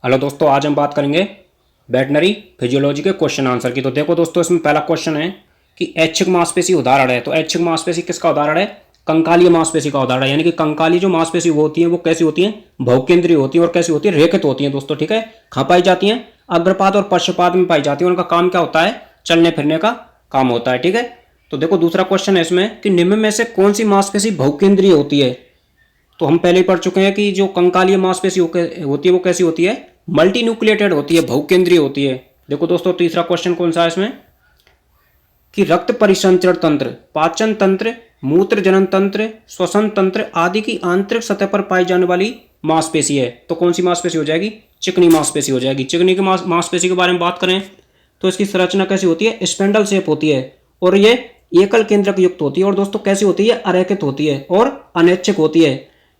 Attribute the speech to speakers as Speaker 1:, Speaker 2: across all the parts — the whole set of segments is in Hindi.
Speaker 1: हेलो दोस्तों, आज हम बात करेंगे वेटनरी फिजियोलॉजी के क्वेश्चन आंसर की। तो देखो दोस्तों, इसमें पहला क्वेश्चन है कि ऐच्छिक मांसपेशी उदाहरण है। तो ऐच्छिक मांसपेशी किसका उदाहरण है? कंकालीय मांसपेशी का उदाहरण है। यानी कि कंकाली जो मांसपेशी वो होती है वो कैसी होती है? बहुकेंद्रीय होती है और कैसी होती है? रेखित होती है दोस्तों। ठीक है, कहाँ पाई जाती हैं? अग्रपाद और पश्चपाद में पाई जाती है। उनका काम क्या होता है? चलने फिरने का काम होता है। ठीक है, तो देखो दूसरा क्वेश्चन है इसमें कि निम्न में से कौन सी मांसपेशी बहुकेंद्रीय होती है? तो हम पहले ही पढ़ चुके हैं कि जो कंकालीय मांसपेशी होती है वो कैसी होती है? मल्टी न्यूक्लिएटेड होती है, बहुकेंद्रीय होती है। देखो दोस्तों, तीसरा क्वेश्चन कौन सा है इसमें कि रक्त परिसंचरण तंत्र, पाचन तंत्र, मूत्र जनन तंत्र, श्वसन तंत्र आदि की आंतरिक सतह पर पाई जाने वाली मांसपेशी है। तो कौन सी मांसपेशी हो जाएगी? चिकनी मांसपेशी हो जाएगी। चिकनी की मांसपेशी के बारे में बात करें तो इसकी संरचना कैसी होती है? स्पेंडल शेप होती है और ये एकल केंद्रक युक्त होती है। और दोस्तों कैसी होती है? अरेखित होती है और अनैच्छिक होती है।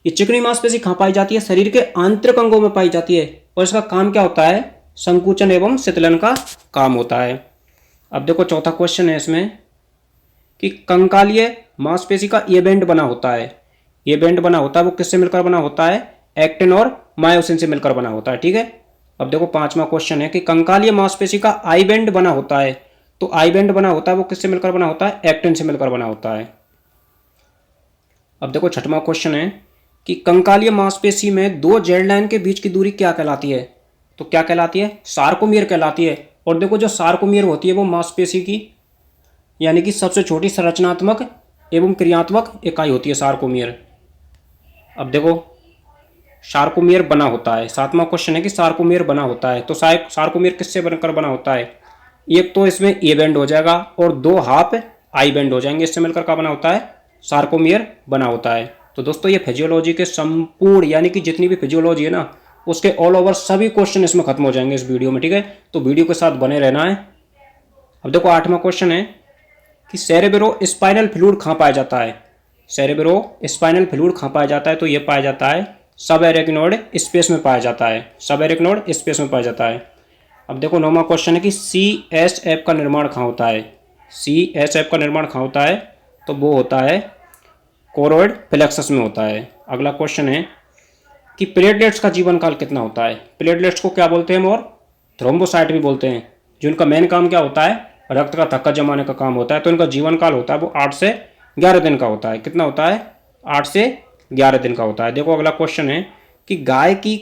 Speaker 1: ये चिकनी मांसपेशी कहाँ पाई जाती है? शरीर के आंतरिक अंगों में पाई जाती है और इसका काम क्या होता है? संकुचन एवं शीतलन का काम होता है। अब देखो चौथा क्वेश्चन है इसमें कि कंकालीय मांसपेशी का ये बैंड बना होता है। ये बैंड बना होता है वो किससे मिलकर बना होता है? एक्टिन और मायोसिन से मिलकर बना होता है। ठीक है, अब देखो पांचवा क्वेश्चन है कि कंकालीय मांसपेशी का आई बैंड बना होता है। तो आई बैंड बना होता है वो किससे मिलकर बना होता है? एक्टिन से मिलकर बना होता है। अब देखो छठवां क्वेश्चन है कि कंकालीय मांसपेशी में दो जेड लाइन के बीच की दूरी क्या कहलाती है? तो क्या कहलाती है? सार्कोमियर कहलाती है। और देखो जो सार्कोमियर होती है वो मांसपेशी की यानी कि सबसे छोटी संरचनात्मक एवं क्रियात्मक इकाई होती है सार्कोमियर। अब देखो सार्कोमियर बना होता है। सातवां क्वेश्चन है कि सार्कोमियर बना होता है। तो सार्कोमियर किससे बनकर बना होता है? एक तो इसमें ए बैंड हो जाएगा और दो हाफ आई बैंड हो जाएंगे। इससे मिलकर क्या बना होता है? सार्कोमियर बना होता है। तो दोस्तों ये फिजियोलॉजी के संपूर्ण यानी कि जितनी भी फिजियोलॉजी है ना उसके ऑल ओवर सभी क्वेश्चन इसमें खत्म हो जाएंगे इस वीडियो में। ठीक है, तो वीडियो के साथ बने रहना है। अब देखो आठवां क्वेश्चन है कि सेरेब्रो स्पाइनल फ्लूइड कहाँ पाया जाता है? सेरेब्रो स्पाइनल फ्लूइड कहाँ पाया जाता है? तो ये पाया जाता है सब एरेक्नोइड स्पेस में पाया जाता है। सब एरेक्नोइड स्पेस में पाया जाता है। अब देखो नौवां क्वेश्चन है कि CSF का निर्माण कहाँ होता है? CSF का निर्माण कहाँ होता है? तो वो होता है कोरोइड प्लेक्सस में होता है। अगला क्वेश्चन है कि प्लेटलेट्स का जीवन काल कितना होता है? प्लेटलेट्स को क्या बोलते हैं हम? और थ्रोम्बोसाइट भी बोलते हैं। जिनका मेन काम क्या होता है? रक्त का थक्का जमाने का काम होता है। तो इनका जीवन काल होता है वो 8 से 11 दिन का होता है। कितना होता है? 8 से 11 दिन का होता है। देखो अगला क्वेश्चन है कि गाय की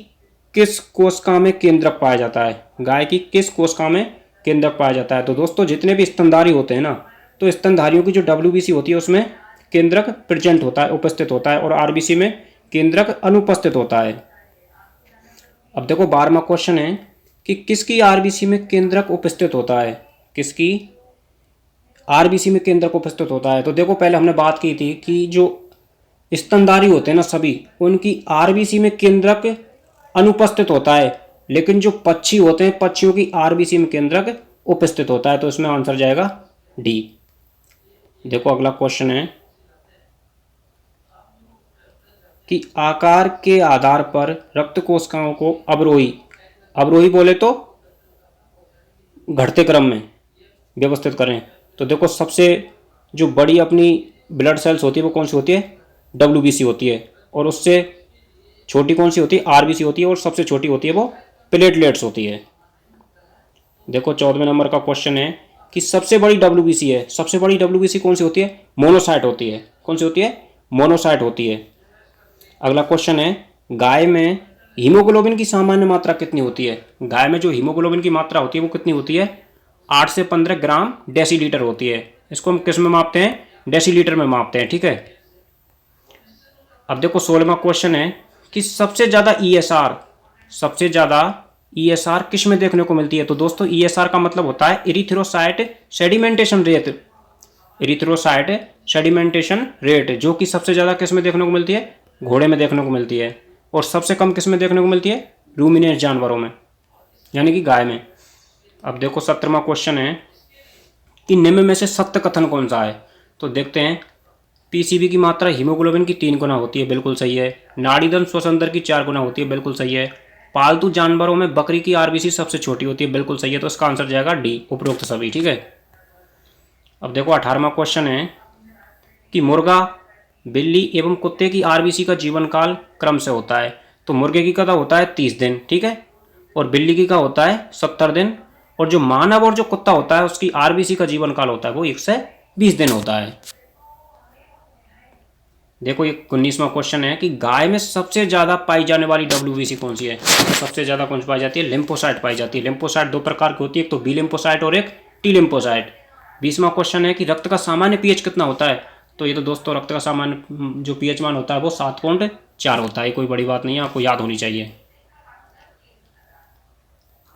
Speaker 1: किस कोशिका में केंद्रक पाया जाता है? गाय की किस कोशिका में केंद्रक पाया जाता है? तो दोस्तों जितने भी स्तनधारी होते हैं ना तो स्तनधारियों की जो WBC होती है उसमें केंद्रक प्रेजेंट होता है, उपस्थित होता है, और RBC में केंद्रक अनुपस्थित होता है। अब देखो 12वां क्वेश्चन है कि किसकी RBC में केंद्रक उपस्थित होता है? किसकी RBC में केंद्रक उपस्थित होता है? तो देखो पहले हमने बात की थी कि जो स्तनधारी होते हैं ना सभी उनकी RBC में केंद्रक अनुपस्थित होता है, लेकिन जो पक्षी होते हैं पक्षियों की RBC में केंद्रक उपस्थित होता है। तो इसमें आंसर जाएगा डी। देखो अगला क्वेश्चन है कि आकार के आधार पर रक्त कोशिकाओं को अवरोही अवरोही बोले तो घटते क्रम में व्यवस्थित करें। तो देखो सबसे जो बड़ी अपनी ब्लड सेल्स होती है वो कौन सी होती है? WBC होती है। और उससे छोटी कौन सी होती है? RBC होती है। और सबसे छोटी होती है वो प्लेटलेट्स होती है। देखो 14वें नंबर का क्वेश्चन है कि सबसे बड़ी WBC है। सबसे बड़ी WBC कौन सी होती है? मोनोसाइट होती है। कौन सी होती है? मोनोसाइट होती है। अगला क्वेश्चन है गाय में हीमोग्लोबिन की सामान्य मात्रा कितनी होती है? गाय में जो हीमोग्लोबिन की मात्रा होती है वो कितनी होती है? 8 से 15 ग्राम डेसीलीटर होती है। इसको हम किस में मापते हैं? डेसीलीटर में मापते हैं। ठीक है, अब देखो 16वां क्वेश्चन है कि सबसे ज़्यादा ESR किस में देखने को मिलती है? तो दोस्तों ESR का मतलब होता है erythrocyte sedimentation rate. Erythrocyte sedimentation rate जो कि सबसे ज़्यादा किस में देखने को मिलती है? घोड़े में देखने को मिलती है। और सबसे कम किस में देखने को मिलती है? रूमिनेंट जानवरों में यानी कि गाय में। अब देखो 17वां क्वेश्चन है कि निम्न में से सत्य कथन कौन सा है? तो देखते हैं। PCB की मात्रा हीमोग्लोबिन की 3 गुना होती है, बिल्कुल सही है। नाड़ीदम श्वसन दर की 4 गुना होती है, बिल्कुल सही है। पालतू जानवरों में बकरी की RBC सबसे छोटी होती है, बिल्कुल सही है। तो इसका आंसर जाएगा डी, उपरोक्त सभी। ठीक है, अब देखो 18वां क्वेश्चन है कि मुर्गा, बिल्ली एवं कुत्ते की RBC का जीवन काल क्रम से होता है। तो मुर्गे की कदा होता है 30 दिन, ठीक है, और बिल्ली की का होता है 70 दिन, और जो मानव और जो कुत्ता होता है उसकी आरबीसी का जीवन काल होता है वो 120 दिन होता है। देखो ये 19वां क्वेश्चन है कि गाय में सबसे ज्यादा पाई जाने वाली डब्ल्यूबीसी कौन सी है। सबसे ज्यादा कौन सी पाई जाती है? लिम्फोसाइट पाई जाती है। लिम्फोसाइट दो प्रकार की होती है, एक तो बी लिम्फोसाइट और एक टी लिम्फोसाइट। 20वां क्वेश्चन है कि रक्त का सामान्य पीएच कितना होता है। तो ये तो दोस्तों रक्त का सामान्य जो पीएच मान होता है वो 7.4 होता है, कोई बड़ी बात नहीं है, आपको याद होनी चाहिए।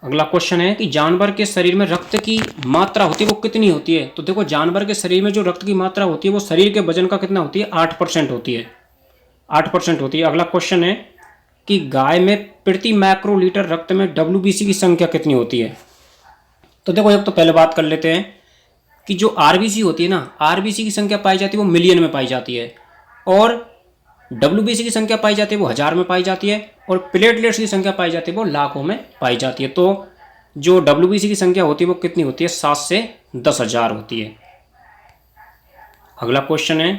Speaker 1: अगला क्वेश्चन है कि जानवर के शरीर में रक्त की मात्रा होती है वो कितनी होती है। तो देखो जानवर के शरीर में जो रक्त की मात्रा होती है वो शरीर के वजन का कितना होती है? 8% होती है, 8% होती है। अगला क्वेश्चन है कि गाय में प्रति माइक्रोलीटर रक्त में डब्ल्यूबीसी की संख्या कितनी होती है। तो देखो एक तो पहले बात कर लेते हैं कि जो आरबीसी होती है ना, आरबीसी की संख्या पाई जाती है वो मिलियन में पाई जाती है, और डब्ल्यूबीसी की संख्या पाई जाती है वो हजार में पाई जाती है, और प्लेटलेट्स की संख्या पाई जाती है वो लाखों में पाई जाती है। तो जो डब्ल्यूबीसी की संख्या होती है वो कितनी होती है? 7 से 10,000 होती है। अगला क्वेश्चन है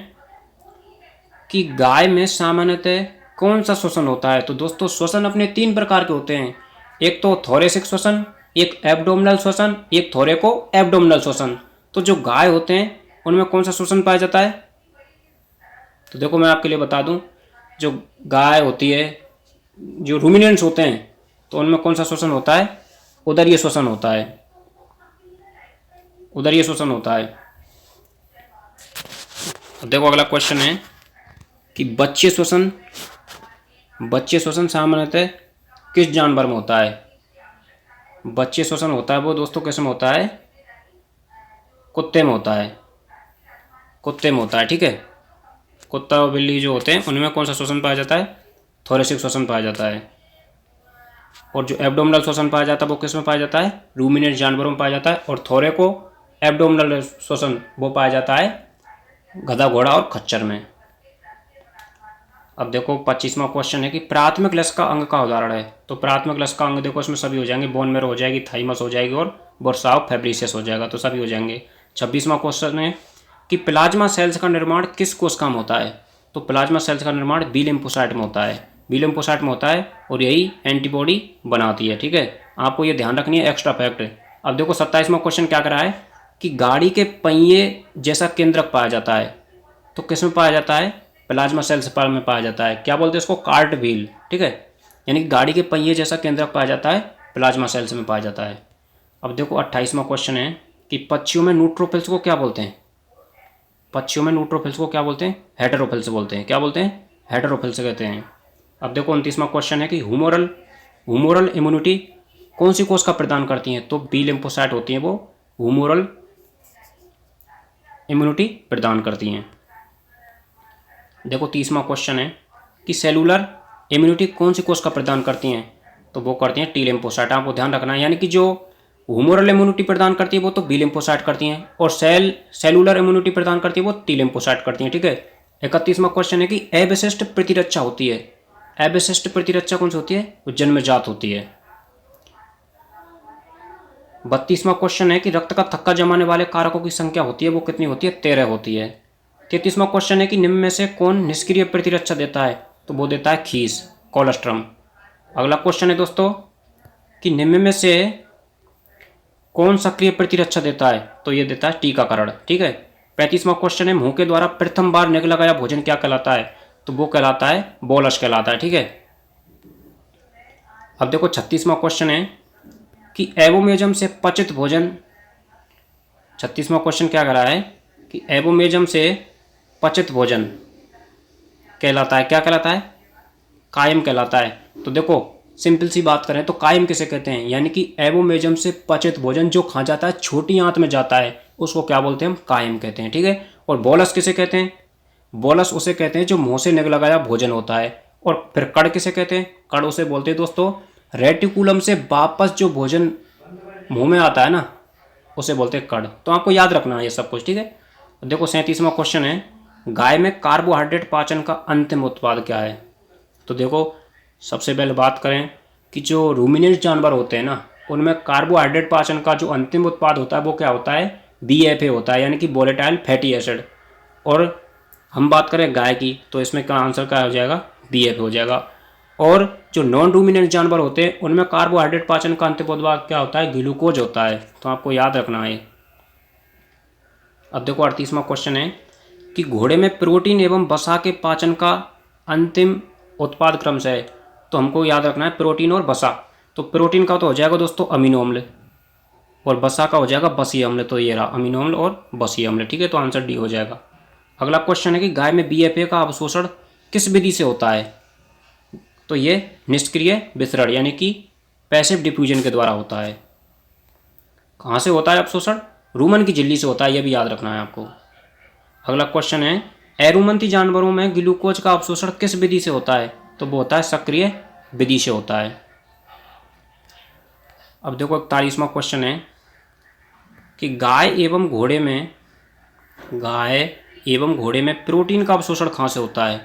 Speaker 1: कि गाय में सामान्यतः कौन सा श्वसन होता है। तो दोस्तों श्वसन अपने 3 प्रकार के होते हैं, एक तो थोरेसिक श्वसन, एक एब्डोमिनल श्वसन, एक थोरेको एब्डोमिनल श्वसन। तो जो गाय होते हैं उनमें कौन सा श्वसन पाया जाता है? तो देखो मैं आपके लिए बता दूं, जो गाय होती है, जो रूमिनेंट्स होते हैं, तो उनमें कौन सा श्वसन होता है? उदरीय श्वसन होता है, उदरीय श्वसन होता है। तो देखो अगला क्वेश्चन है कि बच्चे श्वसन, बच्चे श्वसन सामान्यतः किस जानवर में होता है। बच्चे श्वसन होता है वो दोस्तों किस में होता है? कुत्ते में होता है, कुत्ते में होता है, ठीक है। कुत्ता और बिल्ली जो होते हैं उनमें कौन सा श्वसन पाया जाता है? थोरेसिक श्वसन पाया जाता है। और जो एब्डोमिनल श्वसन पाया जाता है वो किस में पाया जाता है? रूमिनेंट जानवरों में पाया जाता है। और थोरेको एब्डोमिनल श्वसन वो पाया जाता है गधा, घोड़ा और खच्चर में। अब देखो 25वां क्वेश्चन है कि प्राथमिक लस का अंग का उदाहरण है। तो प्राथमिक लस का अंग देखो इसमें सभी हो जाएंगे, बोन मैरो हो जाएगी, थाइमस हो जाएगी और बोर्साओ फेब्रिसियस हो जाएगा, तो सभी हो जाएंगे। 26वां क्वेश्चन है कि प्लाज्मा सेल्स का निर्माण किस कोशिका में होता है। तो प्लाज्मा सेल्स का निर्माण बी लिम्फोसाइट में होता है, बी लिम्फोसाइट में होता है, और यही एंटीबॉडी बनाती है, ठीक है। आपको ये ध्यान रखनी है, एक्स्ट्रा फैक्ट। अब देखो 27वां क्वेश्चन क्या कर रहा है कि गाड़ी के पहिए जैसा केंद्रक पाया जाता है। तो किस में पाया जाता है? प्लाज्मा सेल्स में पाया जाता है। क्या बोलते हैं इसको? कार्ट व्हील, ठीक है। यानी कि गाड़ी के पहिए जैसा केंद्रक पाया जाता है, प्लाज्मा सेल्स में पाया जाता है। अब देखो 28वां क्वेश्चन है कि पक्षियों में न्यूट्रोफिल्स को क्या बोलते हैं। पक्षियों में न्यूट्रोफिल्स को क्या बोलते हैं? हेटेरोफिल्स बोलते हैं। क्या बोलते हैं? हेटेरोफिल्स कहते हैं। अब देखो 29वां क्वेश्चन है कि हुमोरल इम्यूनिटी कौन सी कोशिका प्रदान करती हैं। तो बी लिम्फोसाइट होती हैं वो हुमोरल इम्यूनिटी प्रदान करती हैं। देखो 30वां क्वेश्चन है कि सेलुलर इम्यूनिटी कौन सी कोशिका प्रदान करती हैं। तो वो करती हैं टी लिम्फोसाइट। आपको ध्यान रखना है, यानी कि जो हुमोरल इम्यूनिटी प्रदान करती है वो तो बी लिम्फोसाइट करती हैं, और सेलुलर इम्यूनिटी प्रदान करती है वो टी लिम्फोसाइट करती हैं, ठीक है। 31वां क्वेश्चन है कि अविशिष्ट प्रतिरक्षा होती है। अविशिष्ट प्रतिरक्षा कौन सी होती है? वो जन्मजात होती है। 32वां क्वेश्चन है कि रक्त का थक्का जमाने वाले कारकों की संख्या होती है वो कितनी होती है? 13 होती है। 33वां क्वेश्चन है कि निम्न में से कौन निष्क्रिय प्रतिरक्षा देता है। तो वो देता है खीस, कोलेस्ट्रम। अगला क्वेश्चन है दोस्तों कि निम्न में से कौन सक्रिय प्रतिरक्षा देता है। तो ये देता है टीकाकरण, ठीक है। 35वां क्वेश्चन है मुंह के द्वारा प्रथम बार निगला गया भोजन क्या कहलाता है। तो वो कहलाता है बोलस कहलाता है, ठीक है। अब देखो 36वां क्वेश्चन है कि एवोमेजम से पचित भोजन, 36वां क्वेश्चन क्या कह रहा है कि एवोमेजम से पचित भोजन कहलाता है, क्या कहलाता है? कायम कहलाता है। तो देखो सिंपल सी बात करें तो कायम किसे कहते हैं, यानी कि एवोमेजम से पचित भोजन जो खा जाता है, छोटी आंत में जाता है, उसको क्या बोलते हैं? हम कायम कहते हैं, ठीक है। और बोलस किसे कहते हैं? बोलस उसे कहते हैं जो मुंह से निगला गया भोजन होता है। और फिर कड़ किसे कहते हैं? कड़ उसे बोलते हैं दोस्तों रेटिकुलम से वापस जो भोजन मुंह में आता है ना, उसे बोलते हैं कड़। तो आपको याद रखना है ये सब कुछ, ठीक है। देखो 37वां क्वेश्चन है गाय में कार्बोहाइड्रेट पाचन का अंतिम उत्पाद क्या है। तो देखो सबसे पहले बात करें कि जो रूमिनेंट जानवर होते हैं ना, उनमें कार्बोहाइड्रेट पाचन का जो अंतिम उत्पाद होता है वो क्या होता है? BFA होता है, यानी कि वोलेटाइल फैटी एसिड। और हम बात करें गाय की तो इसमें क्या आंसर क्या हो जाएगा? BFA हो जाएगा। और जो नॉन रूमिनेंट जानवर होते हैं उनमें कार्बोहाइड्रेट पाचन का अंतिम उत्पाद क्या होता है, ग्लूकोज होता है। तो आपको याद रखना है। अब देखो 38वां क्वेश्चन है कि घोड़े में प्रोटीन एवं वसा के पाचन का अंतिम उत्पाद क्रम से है। तो हमको याद रखना है प्रोटीन और वसा। तो प्रोटीन का तो हो जाएगा दोस्तों अमीनो अम्ल, और वसा का हो जाएगा बसीय अम्ल। तो ये रहा अमीनो अम्ल और बसीय अम्ल, ठीक है। तो आंसर डी हो जाएगा। अगला क्वेश्चन है कि गाय में BFA का अवशोषण किस विधि से होता है। तो ये निष्क्रिय विसरण यानी कि पैसिव डिफ्यूजन के द्वारा होता है। कहाँ से होता है अवशोषण, रूमन की झिल्ली से होता है, यह भी याद रखना है आपको। अगला क्वेश्चन है एरुमंथी जानवरों में ग्लूकोज का अवशोषण किस विधि से होता है। तो वो होता है सक्रिय विधि से होता है। अब देखो 41वां क्वेश्चन है कि गाय एवं घोड़े में प्रोटीन का अवशोषण कहाँ से होता है।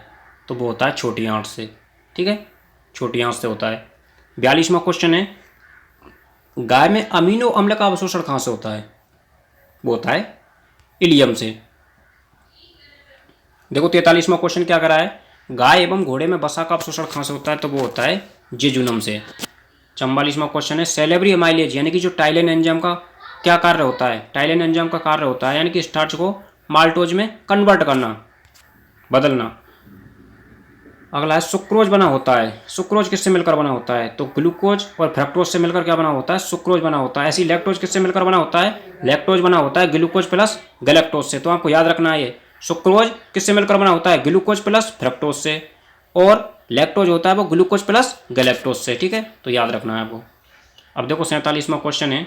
Speaker 1: तो वो होता है छोटी आंत से, ठीक है, छोटी आंत से होता है। 42वां क्वेश्चन है गाय में अमीनो अम्ल का अवशोषण कहाँ से होता है। वो होता है इलियम से। देखो 43वां क्वेश्चन क्या करा है, गाय एवं घोड़े में वसा का अवशोषण कहाँ से होता है। तो वो होता है जेजुनम से। 44वां क्वेश्चन है सैलेबरी अमाइलेज यानी कि जो टाइलिन एंजाइम का क्या कार्य होता है। टाइलिन एंजाइम का कार्य होता है यानी कि स्टार्च को माल्टोज में कन्वर्ट करना, बदलना। अगला है सुक्रोज बना होता है। सुक्रोज किससे मिलकर बना होता है। तो ग्लूकोज और फ्रक्टोज से मिलकर क्या बना होता है, सुक्रोज बना होता है। ऐसी लैक्टोज किससे मिलकर बना होता है, लैक्टोज बना होता है ग्लूकोज प्लस गैलेक्टोज से। तो आपको याद रखना है ये सुक्रोज किससे मिलकर बना होता है, ग्लूकोज प्लस फ्रक्टोज से, और लैक्टोज होता है वो ग्लूकोज प्लस गैलेक्टोज से, ठीक है। तो याद रखना है आपको। अब देखो 47वां क्वेश्चन है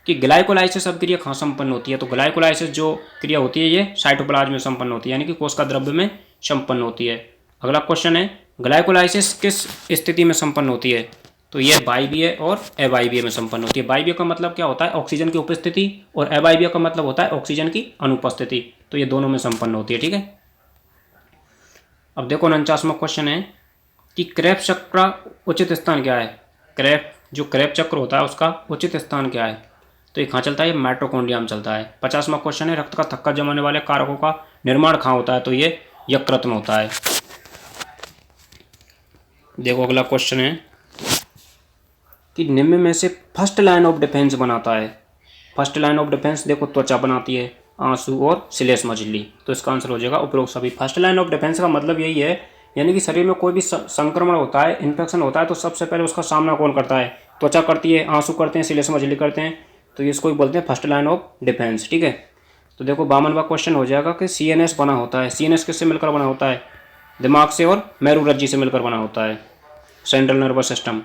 Speaker 1: कि ग्लाइकोलाइसिस अभिक्रिया कहाँ संपन्न होती है। तो ग्लाइकोलाइसिस जो क्रिया होती है ये साइटोप्लाज्म में संपन्न होती है यानी कि कोशिका द्रव्य में संपन्न होती है। अगला क्वेश्चन है ग्लाइकोलाइसिस किस स्थिति में संपन्न होती है। तो ये वायवीय और अवायवीय में संपन्न होती है। वायवीय का मतलब क्या होता है, ऑक्सीजन की उपस्थिति, और अवायवीय का मतलब होता है ऑक्सीजन की अनुपस्थिति। तो ये दोनों में संपन्न होती है, ठीक है। अब देखो 49वां क्वेश्चन है कि क्रेब्स चक्र का उचित स्थान क्या है। क्रेब्स चक्र होता है उसका उचित स्थान क्या है। तो ये कहाँ चलता है, ये माइटोकॉन्ड्रिया में चलता है। 50वां क्वेश्चन है रक्त का थक्का जमाने वाले कारकों का निर्माण कहाँ होता है। तो ये यकृत में होता है। देखो अगला क्वेश्चन है कि निम्न में से फर्स्ट लाइन ऑफ डिफेंस बनाता है। फर्स्ट लाइन ऑफ डिफेंस देखो त्वचा बनाती है, आंसू और श्लेष्मा झिल्ली। तो इसका आंसर हो जाएगा उपरोक्त सभी। फर्स्ट लाइन ऑफ डिफेंस का मतलब यही है यानी कि शरीर में कोई भी संक्रमण होता है, इन्फेक्शन होता है, तो सबसे पहले उसका सामना कौन करता है, त्वचा करती है, आंसू करते हैं, श्लेष्मा झिल्ली करते हैं। तो ये इसको बोलते हैं फर्स्ट लाइन ऑफ डिफेंस, ठीक है। तो देखो 52वां क्वेश्चन हो जाएगा कि CNS बना होता है। CNS किससे मिलकर बना होता है, दिमाग से और मेरुरज्जु से मिलकर बना होता है, सेंट्रल नर्वस सिस्टम।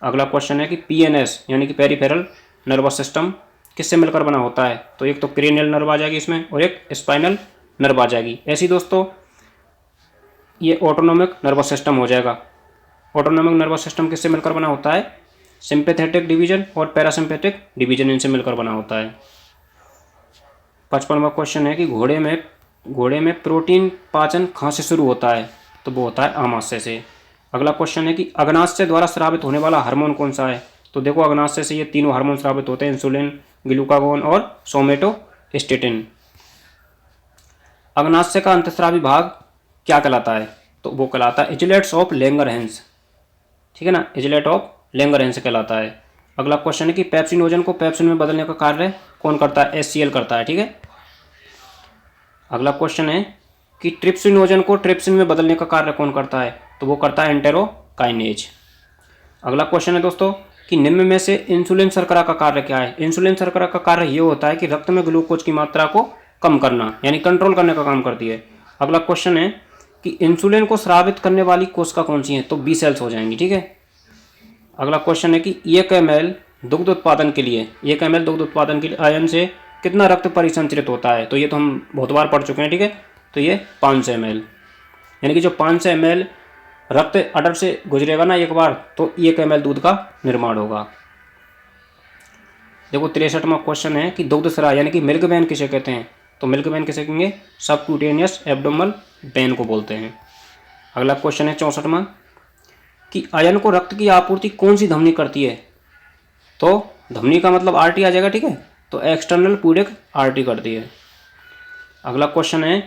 Speaker 1: अगला क्वेश्चन है कि PNS यानी कि पेरिफेरल नर्वस सिस्टम किससे मिलकर बना होता है। तो एक तो क्रेनियल नर्व आ जाएगी इसमें और एक स्पाइनल नर्व आ जाएगी। ऐसे ही दोस्तों ये ऑटोनोमिक नर्वस सिस्टम हो जाएगा। ऑटोनोमिक नर्वस सिस्टम किससे मिलकर बना होता है, सिंपैथेटिक डिवीजन और पैरासिम्पैथिक डिवीजन इनसे मिलकर बना होता है। 55वां क्वेश्चन है कि घोड़े में प्रोटीन पाचन कहाँ से शुरू होता है। तो वो होता है आमाशय से। अगला क्वेश्चन है कि अग्नाशय द्वारा स्रावित होने वाला हार्मोन कौन सा है। तो देखो अग्नाशय से ये तीनों हार्मोन स्रावित होते हैं, इंसुलिन, ग्लूकागोन और सोमेटोस्टेटिन। अग्नाशय का अंतःस्रावी भाग क्या कहलाता है। तो वो कहलाता है इजलेट्स ऑफ लैंगरहैंस, ठीक है ना, इजलेट ऑफ लैंगरहैंस कहलाता है। अगला क्वेश्चन है कि पेप्सिनोजन को पेप्सिन में बदलने का कार्य कौन करता है, HCl करता है, ठीक है। अगला क्वेश्चन है कि ट्रिप्सिनोजन को ट्रिप्सिन में बदलने का कार्य कौन करता है। तो वो करता है एंटेरोकाइनेज। अगला क्वेश्चन है दोस्तों कि निम्न में से इंसुलिन शर्करा का कार्य क्या है। इंसुलिन शर्करा का कार्य ये होता है कि रक्त में ग्लूकोज की मात्रा को कम करना यानी कंट्रोल करने का काम करती है। अगला क्वेश्चन है कि इंसुलिन को स्रावित करने वाली कोशिका कौन सी है। तो B सेल्स हो जाएंगी, ठीक है। अगला क्वेश्चन है कि 1 ml दुग्ध उत्पादन के लिए आयन से कितना रक्त परिसंचरित होता है। तो ये तो हम बहुत बार पढ़ चुके हैं, ठीक है। तो ये 500 ml यानी कि जो 500 ml रक्त अडर से गुजरेगा ना एक बार, तो 1 ml दूध का निर्माण होगा। देखो 63वां क्वेश्चन है कि दुग्धस्राव यानी कि मिल्क वेन किसे कहते हैं। तो मिल्क वेन किसे कहेंगे, सबक्यूटेनियस एब्डोमिनल वेन को बोलते हैं। अगला क्वेश्चन है 64वां कि आयन को रक्त की आपूर्ति कौन सी धमनी करती है। तो धमनी का मतलब आर्टरी आ जाएगा, ठीक है। तो एक्सटर्नल पूरक आर्टरी करती है। अगला क्वेश्चन है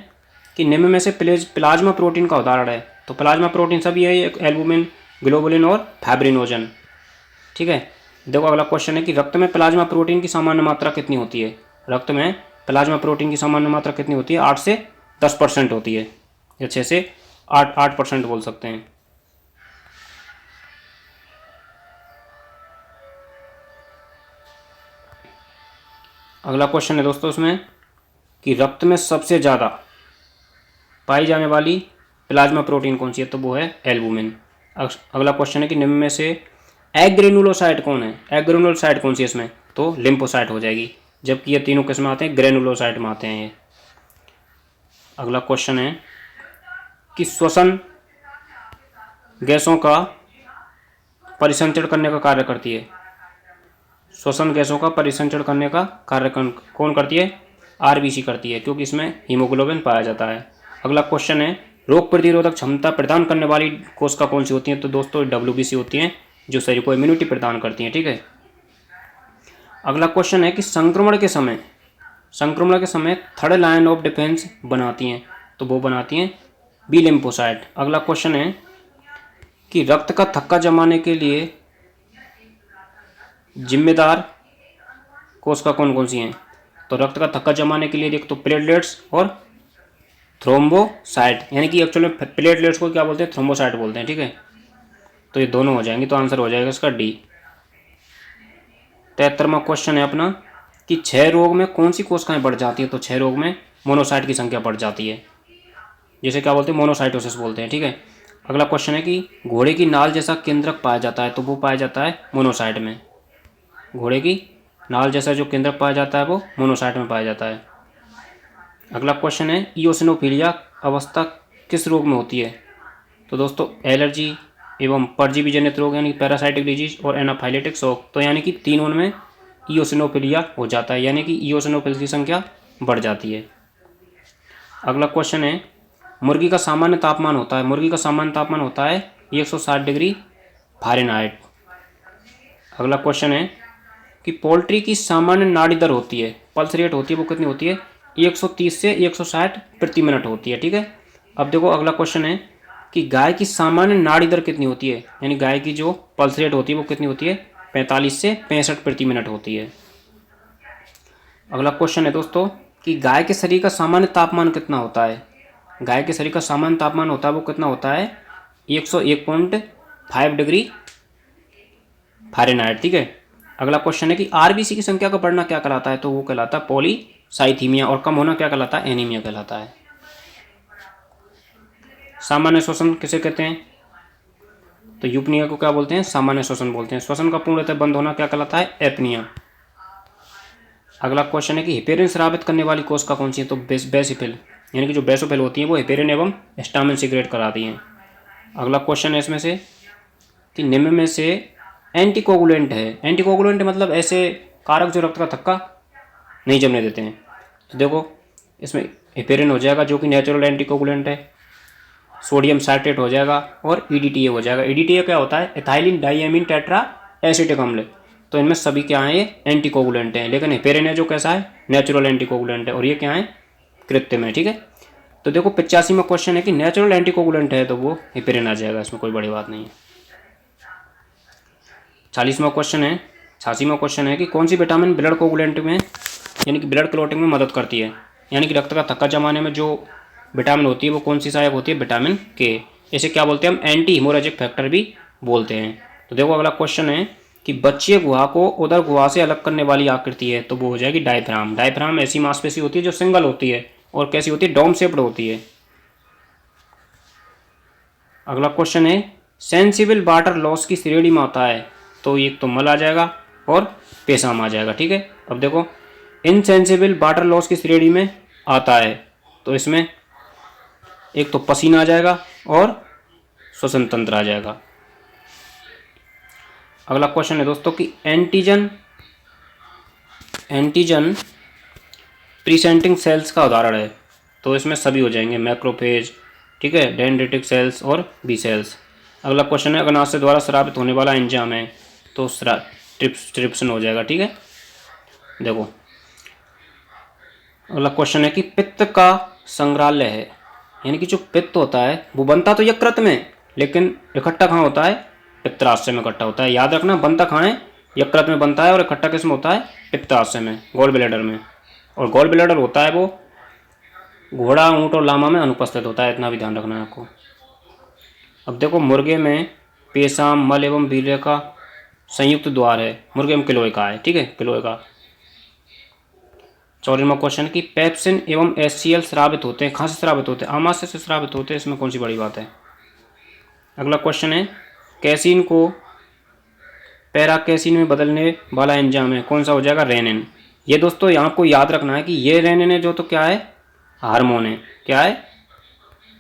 Speaker 1: कि निम्न में से प्लाज्मा प्रोटीन का उदाहरण है। तो प्लाज्मा प्रोटीन सभी है, एक एल्बुमिन, ग्लोबुलिन और फाइब्रिनोजन। ठीक है, देखो अगला क्वेश्चन है कि रक्त में प्लाज्मा प्रोटीन की सामान्य मात्रा कितनी होती है। रक्त में प्लाज्मा प्रोटीन की सामान्य मात्रा कितनी होती है? 8 से 10% होती है, या 6 से 8% बोल सकते हैं। अगला क्वेश्चन है दोस्तों इसमें कि रक्त में सबसे ज़्यादा पाई जाने वाली प्लाज्मा प्रोटीन कौन सी है, तो वो है एल्बुमिन। अगला क्वेश्चन है कि निम्न में से एग्रेनुलोसाइट कौन है। एग्रेनुलोसाइट कौन सी है इसमें, तो लिम्फोसाइट हो जाएगी, जबकि ये तीनों किस में आते हैं? ग्रेनुलोसाइट में आते हैं ये। अगला क्वेश्चन है कि श्वसन गैसों का परिसंचरण करने का कार्य करती है। श्वसन गैसों का परिसंचरण करने का कार्य कौन करती है? आरबीसी करती है, क्योंकि इसमें हीमोग्लोबिन पाया जाता है। अगला क्वेश्चन है रोग प्रतिरोधक क्षमता प्रदान करने वाली कोशिका कौन सी होती हैं, तो दोस्तों डब्ल्यूबीसी होती हैं, जो शरीर को इम्यूनिटी प्रदान करती हैं। ठीक है, अगला क्वेश्चन है कि संक्रमण के समय थर्ड लाइन ऑफ डिफेंस बनाती हैं, तो वो बनाती हैं बी लिम्फोसाइट। अगला क्वेश्चन है कि रक्त का थक्का जमाने के लिए जिम्मेदार कोशिका कौन कौन सी हैं, तो रक्त का थक्का जमाने के लिए देख तो प्लेटलेट्स और थ्रोम्बोसाइट, यानी कि एक्चुअली में प्लेटलेट्स को क्या बोलते हैं? थ्रोम्बोसाइट बोलते हैं। ठीक है, तो ये दोनों हो जाएंगे, तो आंसर हो जाएगा इसका डी। 73वां क्वेश्चन है अपना कि क्षय रोग में कौन सी कोशिकाएं बढ़ जाती है, तो क्षय रोग में मोनोसाइट की संख्या बढ़ जाती है, जिसे क्या बोलते हैं? मोनोसाइटोसिस बोलते हैं। ठीक है, अगला क्वेश्चन है कि घोड़े की नाल जैसा केंद्रक पाया जाता है, तो वो पाया जाता है मोनोसाइट में। घोड़े की नाल जैसा जो केंद्रक पाया जाता है वो मोनोसाइट में पाया जाता है। अगला क्वेश्चन है इओसिनोफिलिया अवस्था किस रोग में होती है, तो दोस्तों एलर्जी एवं परजीवी जनित रोग यानी पैरासाइटिक डिजीज और एनाफाइलेटिक शॉक, तो यानी कि तीनों में इओसिनोफिलिया हो जाता है, यानी कि इओसिनोफिल की संख्या बढ़ जाती है। अगला क्वेश्चन है मुर्गी का सामान्य तापमान होता है। मुर्गी का सामान्य तापमान होता है 160 डिग्री फ़ारेनहाइट। अगला क्वेश्चन है कि पोल्ट्री की सामान्य नाड़ी दर होती है, पल्स रेट होती है, वो कितनी होती है? 130 से 160 प्रति मिनट होती है। ठीक है, अब देखो अगला क्वेश्चन है कि गाय की सामान्य नाड़ी दर कितनी होती है, यानी गाय की जो पल्स रेट होती है वो कितनी होती है? 45 से 65 प्रति मिनट होती है। अगला क्वेश्चन है दोस्तों कि गाय के शरीर का सामान्य तापमान कितना होता है। गाय के शरीर का सामान्य तापमान होता है वो कितना होता है? 101.5 डिग्री फ़ारेनहाइट। ठीक है, अगला क्वेश्चन है कि आरबीसी की संख्या का बढ़ना क्या कहलाता है, तो वो कहलाता है पॉलीसाइथीमिया, और कम होना क्या कहलाता है? एनीमिया कहलाता है। सामान्य श्वसन किसे कहते हैं, तो यूपनिया को क्या बोलते हैं? सामान्य श्वसन बोलते हैं। श्वसन का पूर्णतः बंद होना क्या कहलाता है? एपनिया। अगला क्वेश्चन है कि हिपेरिन स्रावित करने वाली कोशिका कौन सी है, तो बेसिफिल, यानी कि जो बेसोफिल होती हैं वो हिपेरिन एवं स्टामिन सीक्रेट कराती हैं। अगला क्वेश्चन है इसमें से कि निम्न में से एंटीकोगुलेंट है। एंटीकोगुलेंट मतलब ऐसे कारक जो रक्त का थक्का नहीं जमने देते हैं, तो देखो इसमें हिपेरिन हो जाएगा जो कि नेचुरल एंटीकोगुलेंट है, सोडियम साइट्रेट हो जाएगा और ईडीटीए हो जाएगा। ईडीटीए क्या होता है? इथाइलिन डाइएमीन टेट्रा एसिटिक अम्ल। तो इनमें सभी क्या हैं? ये एंटीकोगुलेंट हैं, लेकिन हिपेरिन है जो कैसा है? नेचुरल एंटीकोगुलेंट है, और ये क्या है? कृत्रिम है। ठीक है, तो देखो 85वां क्वेश्चन है कि नेचुरल एंटीकोगुलेंट है तो वो हिपेरिन आ जाएगा, इसमें कोई बड़ी बात नहीं है। 86वां क्वेश्चन है कि कौन सी विटामिन ब्लड कोगुलेंट में यानी कि ब्लड क्लॉटिंग में मदद करती है, यानी कि रक्त का थक्का जमाने में जो विटामिन होती है वो कौन सी सहायक होती है? विटामिन के। इसे क्या बोलते हैं हम? एंटी हीमोरेजिक फैक्टर भी बोलते हैं। तो देखो अगला क्वेश्चन है कि बच्चे गुहा को उदर गुहा से अलग करने वाली आकृति है, तो वो हो जाएगी डायफ्राम। डायफ्राम ऐसी मांसपेशी होती है जो सिंगल होती है और कैसी होती है? डोम शेप्ड होती है। अगला क्वेश्चन है सेंसिबल वाटर लॉस की श्रेणी में आता है, तो एक तो मल आ जाएगा और पेशाब आ जाएगा। ठीक है, अब देखो इनसेंसिबल वाटर लॉस की श्रेणी में आता है, तो इसमें एक तो पसीना आ जाएगा और श्वसन तंत्र आ जाएगा। अगला क्वेश्चन है दोस्तों कि एंटीजन प्रीसेंटिंग सेल्स का उदाहरण है, तो इसमें सभी हो जाएंगे मैक्रोफेज, ठीक है, डेंड्रिटिक सेल्स और बी सेल्स। अगला क्वेश्चन है अग्नाशय द्वारा स्रावित होने वाला एंजाइम है, तो ट्रिप्सिन हो जाएगा। ठीक है, देखो अगला क्वेश्चन है कि पित्त का संग्रहालय है, यानी कि जो पित्त होता है वो बनता तो यकृत में, लेकिन इकट्ठा कहाँ होता है? पित्ताशय में इकट्ठा होता है। याद रखना, बनता कहाँ है, यकृत में बनता है और इकट्ठा किस में होता है, पित्ताशय में, गॉल ब्लैडर में। और गॉल ब्लैडर होता है वो घोड़ा, ऊँट और लामा में अनुपस्थित होता है, इतना भी ध्यान रखना है आपको। अब देखो, मुर्गे में पेशाब, मल एवं वीर्य का संयुक्त द्वार है, मुर्गे में क्लोएका है, ठीक है, क्लोएका। 54वां क्वेश्चन कि पेप्सिन एवं HCl स्रावित होते हैं, कहाँ से स्रावित होते हैं, आमाशय से स्रावित होते हैं, इसमें कौन सी बड़ी बात है। अगला क्वेश्चन है कैसीन को पैराकैसीन में बदलने वाला एंजाइम है, कौन सा हो जाएगा, रेनिन। ये दोस्तों यहाँ आपको याद रखना है कि ये रेनिन है जो तो क्या है, हार्मोन है, क्या है,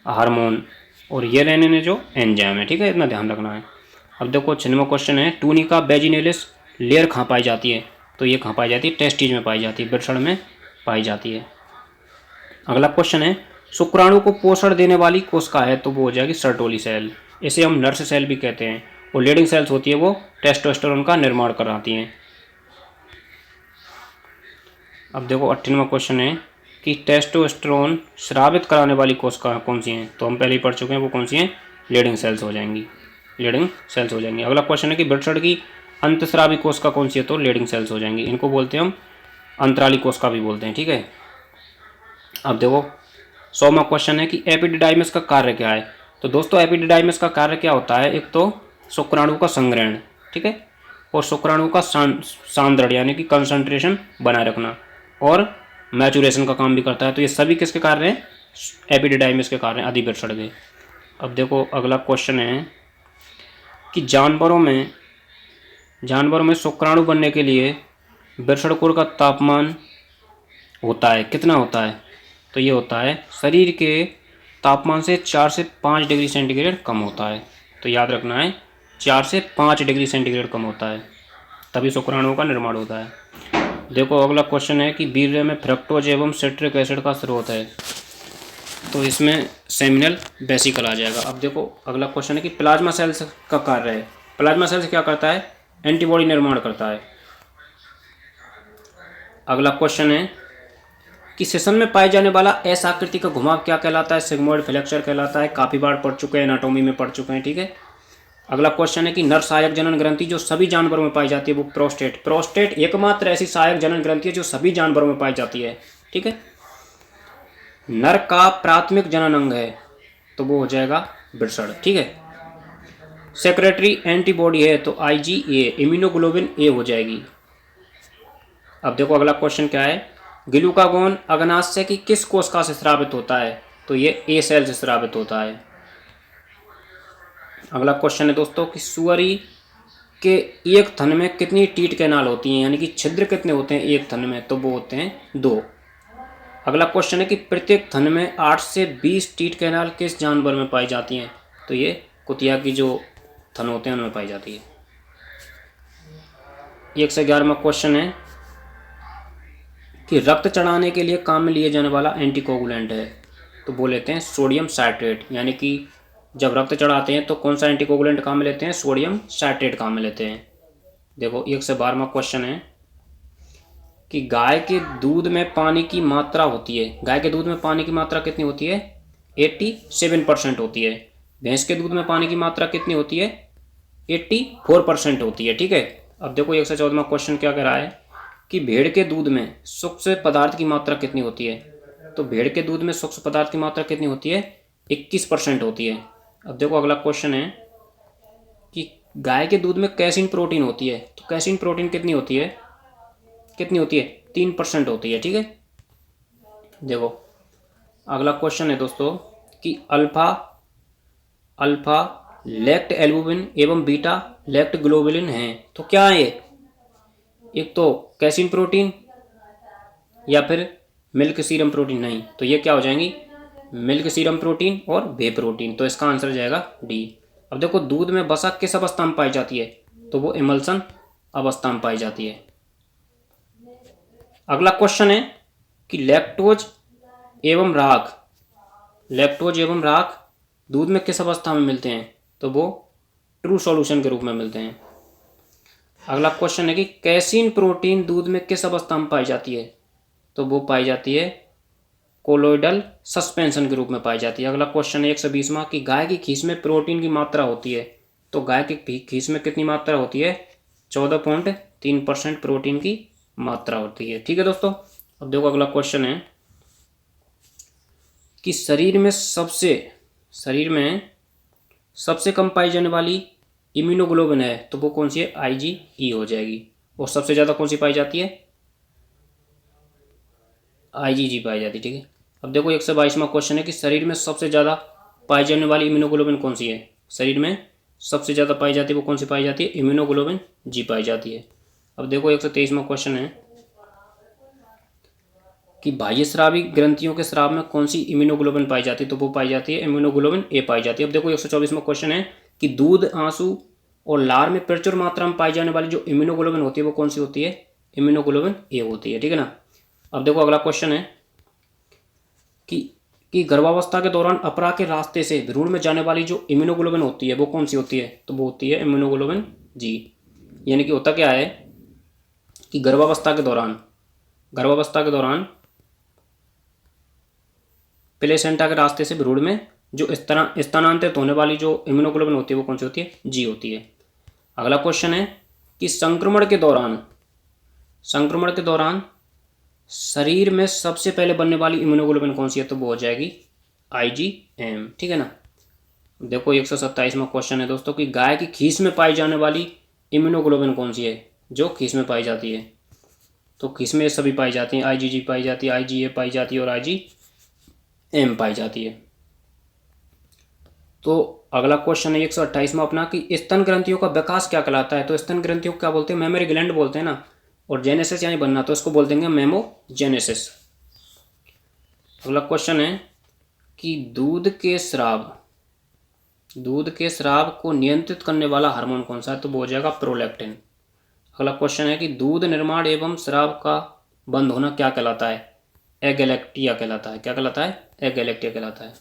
Speaker 1: हार्मोन, और ये रेनिन है जो एंजाइम है, ठीक है, इतना ध्यान रखना है। अब देखो 96वां क्वेश्चन है टूनिका वेजिनेलिस लेयर कहाँ पाई जाती है, तो ये कहाँ पाई जाती है, टेस्टिज में पाई जाती है, वृषण में पाई जाती है। अगला क्वेश्चन है शुक्राणु को पोषण देने वाली कोशिका है, तो वो हो जाएगी सर्टोली सेल, इसे हम नर्स सेल भी कहते हैं। और लीडिंग सेल्स होती है वो टेस्टोस्टेरोन का निर्माण कराती हैं। अब देखो 98वां क्वेश्चन है कि टेस्टोस्टेरोन स्रावित कराने वाली कोशिका कौन सी हैं, तो हम पहले ही पढ़ चुके हैं, वो कौन सी हैं, लीडिंग सेल्स हो जाएंगी, लीडिंग सेल्स हो जाएंगी। अगला क्वेश्चन है कि वृषण की अंतस्रावी कोशिका कौन सी है, तो लीडिंग सेल्स हो जाएंगी, इनको बोलते हैं हम अंतराली कोशिका भी बोलते हैं, ठीक है। अब देखो 100वां क्वेश्चन है कि एपिडिडाइमिस का कार्य क्या है, तो दोस्तों एपिडिडाइमिस का कार्य क्या होता है, एक तो शुक्राणु का संग्रहण, ठीक है, और शुक्राणु का सांद्रण यानी कि कंसंट्रेशन बनाए रखना, और मैचुरेशन का काम भी करता है। तो ये सभी किसके कार्य हैं, एपिडिडाइमिस के कार्य हैं, अधिवृषण के। अब देखो अगला क्वेश्चन है कि जानवरों में शुक्राणु बनने के लिए वृषणकुल का तापमान होता है, कितना होता है, तो ये होता है शरीर के तापमान से 4 से 5 डिग्री सेंटीग्रेड कम होता है। तो याद रखना है 4 से 5 डिग्री सेंटीग्रेड कम होता है, तभी शुक्राणुओं का निर्माण होता है। देखो अगला क्वेश्चन है कि वीर्य में फ्रक्टोज एवं सिट्रिक एसिड का स्रोत है, तो इसमें सेमिनल वेसिकल आ जाएगा। अब देखो अगला क्वेश्चन है कि प्लाज्मा सेल्स का कार्य है, प्लाज्मा सेल्स क्या करता है, एंटीबॉडी निर्माण करता है। अगला क्वेश्चन है कि सेशन में पाए जाने वाला एस आकृति का घुमाव क्या कहलाता है, सिग्मोइड फ्लेक्सर कहलाता है, काफ़ी बार पढ़ चुके हैं, एनाटॉमी में पढ़ चुके हैं, ठीक है। अगला क्वेश्चन है कि नर सहायक जनन ग्रंथि जो सभी जानवरों में पाई जाती है, वो प्रोस्टेट, प्रोस्टेट एकमात्र ऐसी सहायक जनन ग्रंथि है जो सभी जानवरों में पाई जाती है, ठीक है। नर का प्राथमिक जनन अंग है, तो वो हो जाएगा वृषण, ठीक है। सेक्रेटरी एंटीबॉडी है, तो IgA, इम्यूनोग्लोबिन ए हो जाएगी। अब देखो अगला क्वेश्चन क्या है, ग्लूकागोन अग्नाशय की किस कोशिका से स्रावित होता है, तो ये A सेल से स्रावित होता है। अगला क्वेश्चन है दोस्तों कि सुअरी के एक थन में कितनी टीट कैनाल होती हैं, यानी कि छिद्र कितने होते हैं एक थन में, तो वो होते हैं 2। अगला क्वेश्चन है कि प्रत्येक थन में 8 से 20 टीट कैनाल किस जानवर में पाई जाती हैं, तो ये कुतिया की जो थन होते हैं उनमें पाई जाती है। 1 से 11वां क्वेश्चन है कि रक्त चढ़ाने के लिए काम में लिए जाने वाला एंटीकोगुलेंट है, तो वो लेते हैं सोडियम साइट्रेट, यानी कि जब रक्त चढ़ाते हैं तो कौन सा एंटीकोगुलेंट काम में लेते हैं, सोडियम साइट्रेट काम में लेते हैं। देखो 1 से 12वां क्वेश्चन है कि गाय के दूध में पानी की मात्रा होती है, गाय के दूध में पानी की मात्रा कितनी होती है, 87% होती है। भैंस के दूध में पानी की मात्रा कितनी होती है, 84% होती है, ठीक है। अब देखो 1 से 14वां क्वेश्चन क्या कह रहा है कि भेड़ के दूध में सूक्ष्म पदार्थ की मात्रा कितनी होती है, तो भेड़ के दूध में सूक्ष्म पदार्थ की मात्रा कितनी होती है, 21% होती है। अब देखो अगला क्वेश्चन है कि गाय के दूध में कैसीन प्रोटीन होती है, तो कैसीन प्रोटीन कितनी होती है, 3% होती है, ठीक है। देखो अगला क्वेश्चन है दोस्तों कि अल्फा लेक्ट एल्बुमिन एवं बीटा लेक्ट ग्लोबुलिन है, तो क्या है ये, एक तो कैसीन प्रोटीन या फिर मिल्क सीरम प्रोटीन, नहीं, तो ये क्या हो जाएंगी, मिल्क सीरम प्रोटीन और वे प्रोटीन, तो इसका आंसर जाएगा डी। अब देखो दूध में वसा किस अवस्था में पाई जाती है, तो वो इमल्सन अवस्था में पाई जाती है। अगला क्वेश्चन है कि लैक्टोज एवं राख दूध में किस अवस्था में मिलते हैं, तो वो ट्रू सॉल्यूशन के रूप में मिलते हैं। अगला क्वेश्चन है कि कैसीन प्रोटीन दूध में किस अवस्था में पाई जाती है, तो वो पाई जाती है कोलोइडल सस्पेंशन के रूप में पाई जाती है। अगला क्वेश्चन है 120वां कि गाय की खीस में प्रोटीन की मात्रा होती है, तो गाय के घी में कितनी मात्रा होती है? 14.3% प्रोटीन की मात्रा होती है। ठीक है दोस्तों, अब देखो अगला क्वेश्चन है कि शरीर में सबसे कम पाई जाने वाली इम्यूनोग्लोबिन है तो वो कौन सी है? IgE हो जाएगी। और सबसे ज़्यादा कौन सी पाई जाती है? IgG पाई जाती है। ठीक है, अब देखो 122वां क्वेश्चन है कि शरीर में सबसे ज़्यादा पाई जाने वाली इम्यूनोग्लोबिन कौन सी है? शरीर में सबसे ज़्यादा पाई जाती है वो कौन सी पाई जाती है? इम्यूनोग्लोबिन G पाई जाती है। अब देखो 123वां क्वेश्चन है कि बाह्य स्रावी ग्रंथियों के स्राव में कौन सी इम्यूनोग्लोबिन पाई जाती है? तो वो पाई जाती है इम्यूनोग्लोबिन A पाई जाती है। अब देखो 124वां क्वेश्चन है कि दूध, आंसू और लार में प्रचुर मात्रा में पाई जाने वाली जो इम्यूनोग्लोबिन होती है वो कौन सी होती है? इम्यूनोग्लोबिन A होती है। ठीक है ना। अब देखो अगला क्वेश्चन है कि गर्भावस्था के दौरान अपरा के रास्ते से भ्रूण में जाने वाली जो इम्यूनोग्लोबिन होती है वो कौन सी होती है? तो वो होती है इम्यूनोग्लोबिन G। यानी कि होता क्या है कि गर्भावस्था के दौरान प्लेसेंटा के रास्ते से भ्रूण में जो स्थानांतरित होने वाली जो इम्यूनोग्लोबिन होती है वो कौन सी होती है? G होती है। अगला क्वेश्चन है कि संक्रमण के दौरान शरीर में सबसे पहले बनने वाली इम्यूनोग्लोबिन कौन सी है? तो वो हो जाएगी IgM। ठीक है ना। देखो 127वां क्वेश्चन है दोस्तों कि गाय की खीस में पाई जाने वाली इम्यूनोग्लोबिन कौन सी है? जो खीस में पाई जाती है, तो खीस में सभी पाई जाती हैं। IgG पाई जाती है, IgA पाई जाती है और IgM पाई जाती है। तो अगला क्वेश्चन है 128वां अपना कि स्तन ग्रंथियों का विकास क्या कहलाता है? तो स्तन ग्रंथियों को क्या बोलते हैं? मेमोरी ग्लैंड बोलते हैं ना। और जेनेसिस यानी बनना, तो इसको बोल देंगे मेमोजेनेसिस। अगला क्वेश्चन है कि दूध के स्राव को नियंत्रित करने वाला हार्मोन कौन सा है? तो वो हो जाएगा प्रोलैक्टिन। अगला क्वेश्चन है कि दूध निर्माण एवं स्राव का बंद होना क्या कहलाता है? एगैलेक्टिया कहलाता है। क्या कहलाता है? एगैलेक्टिया कहलाता है।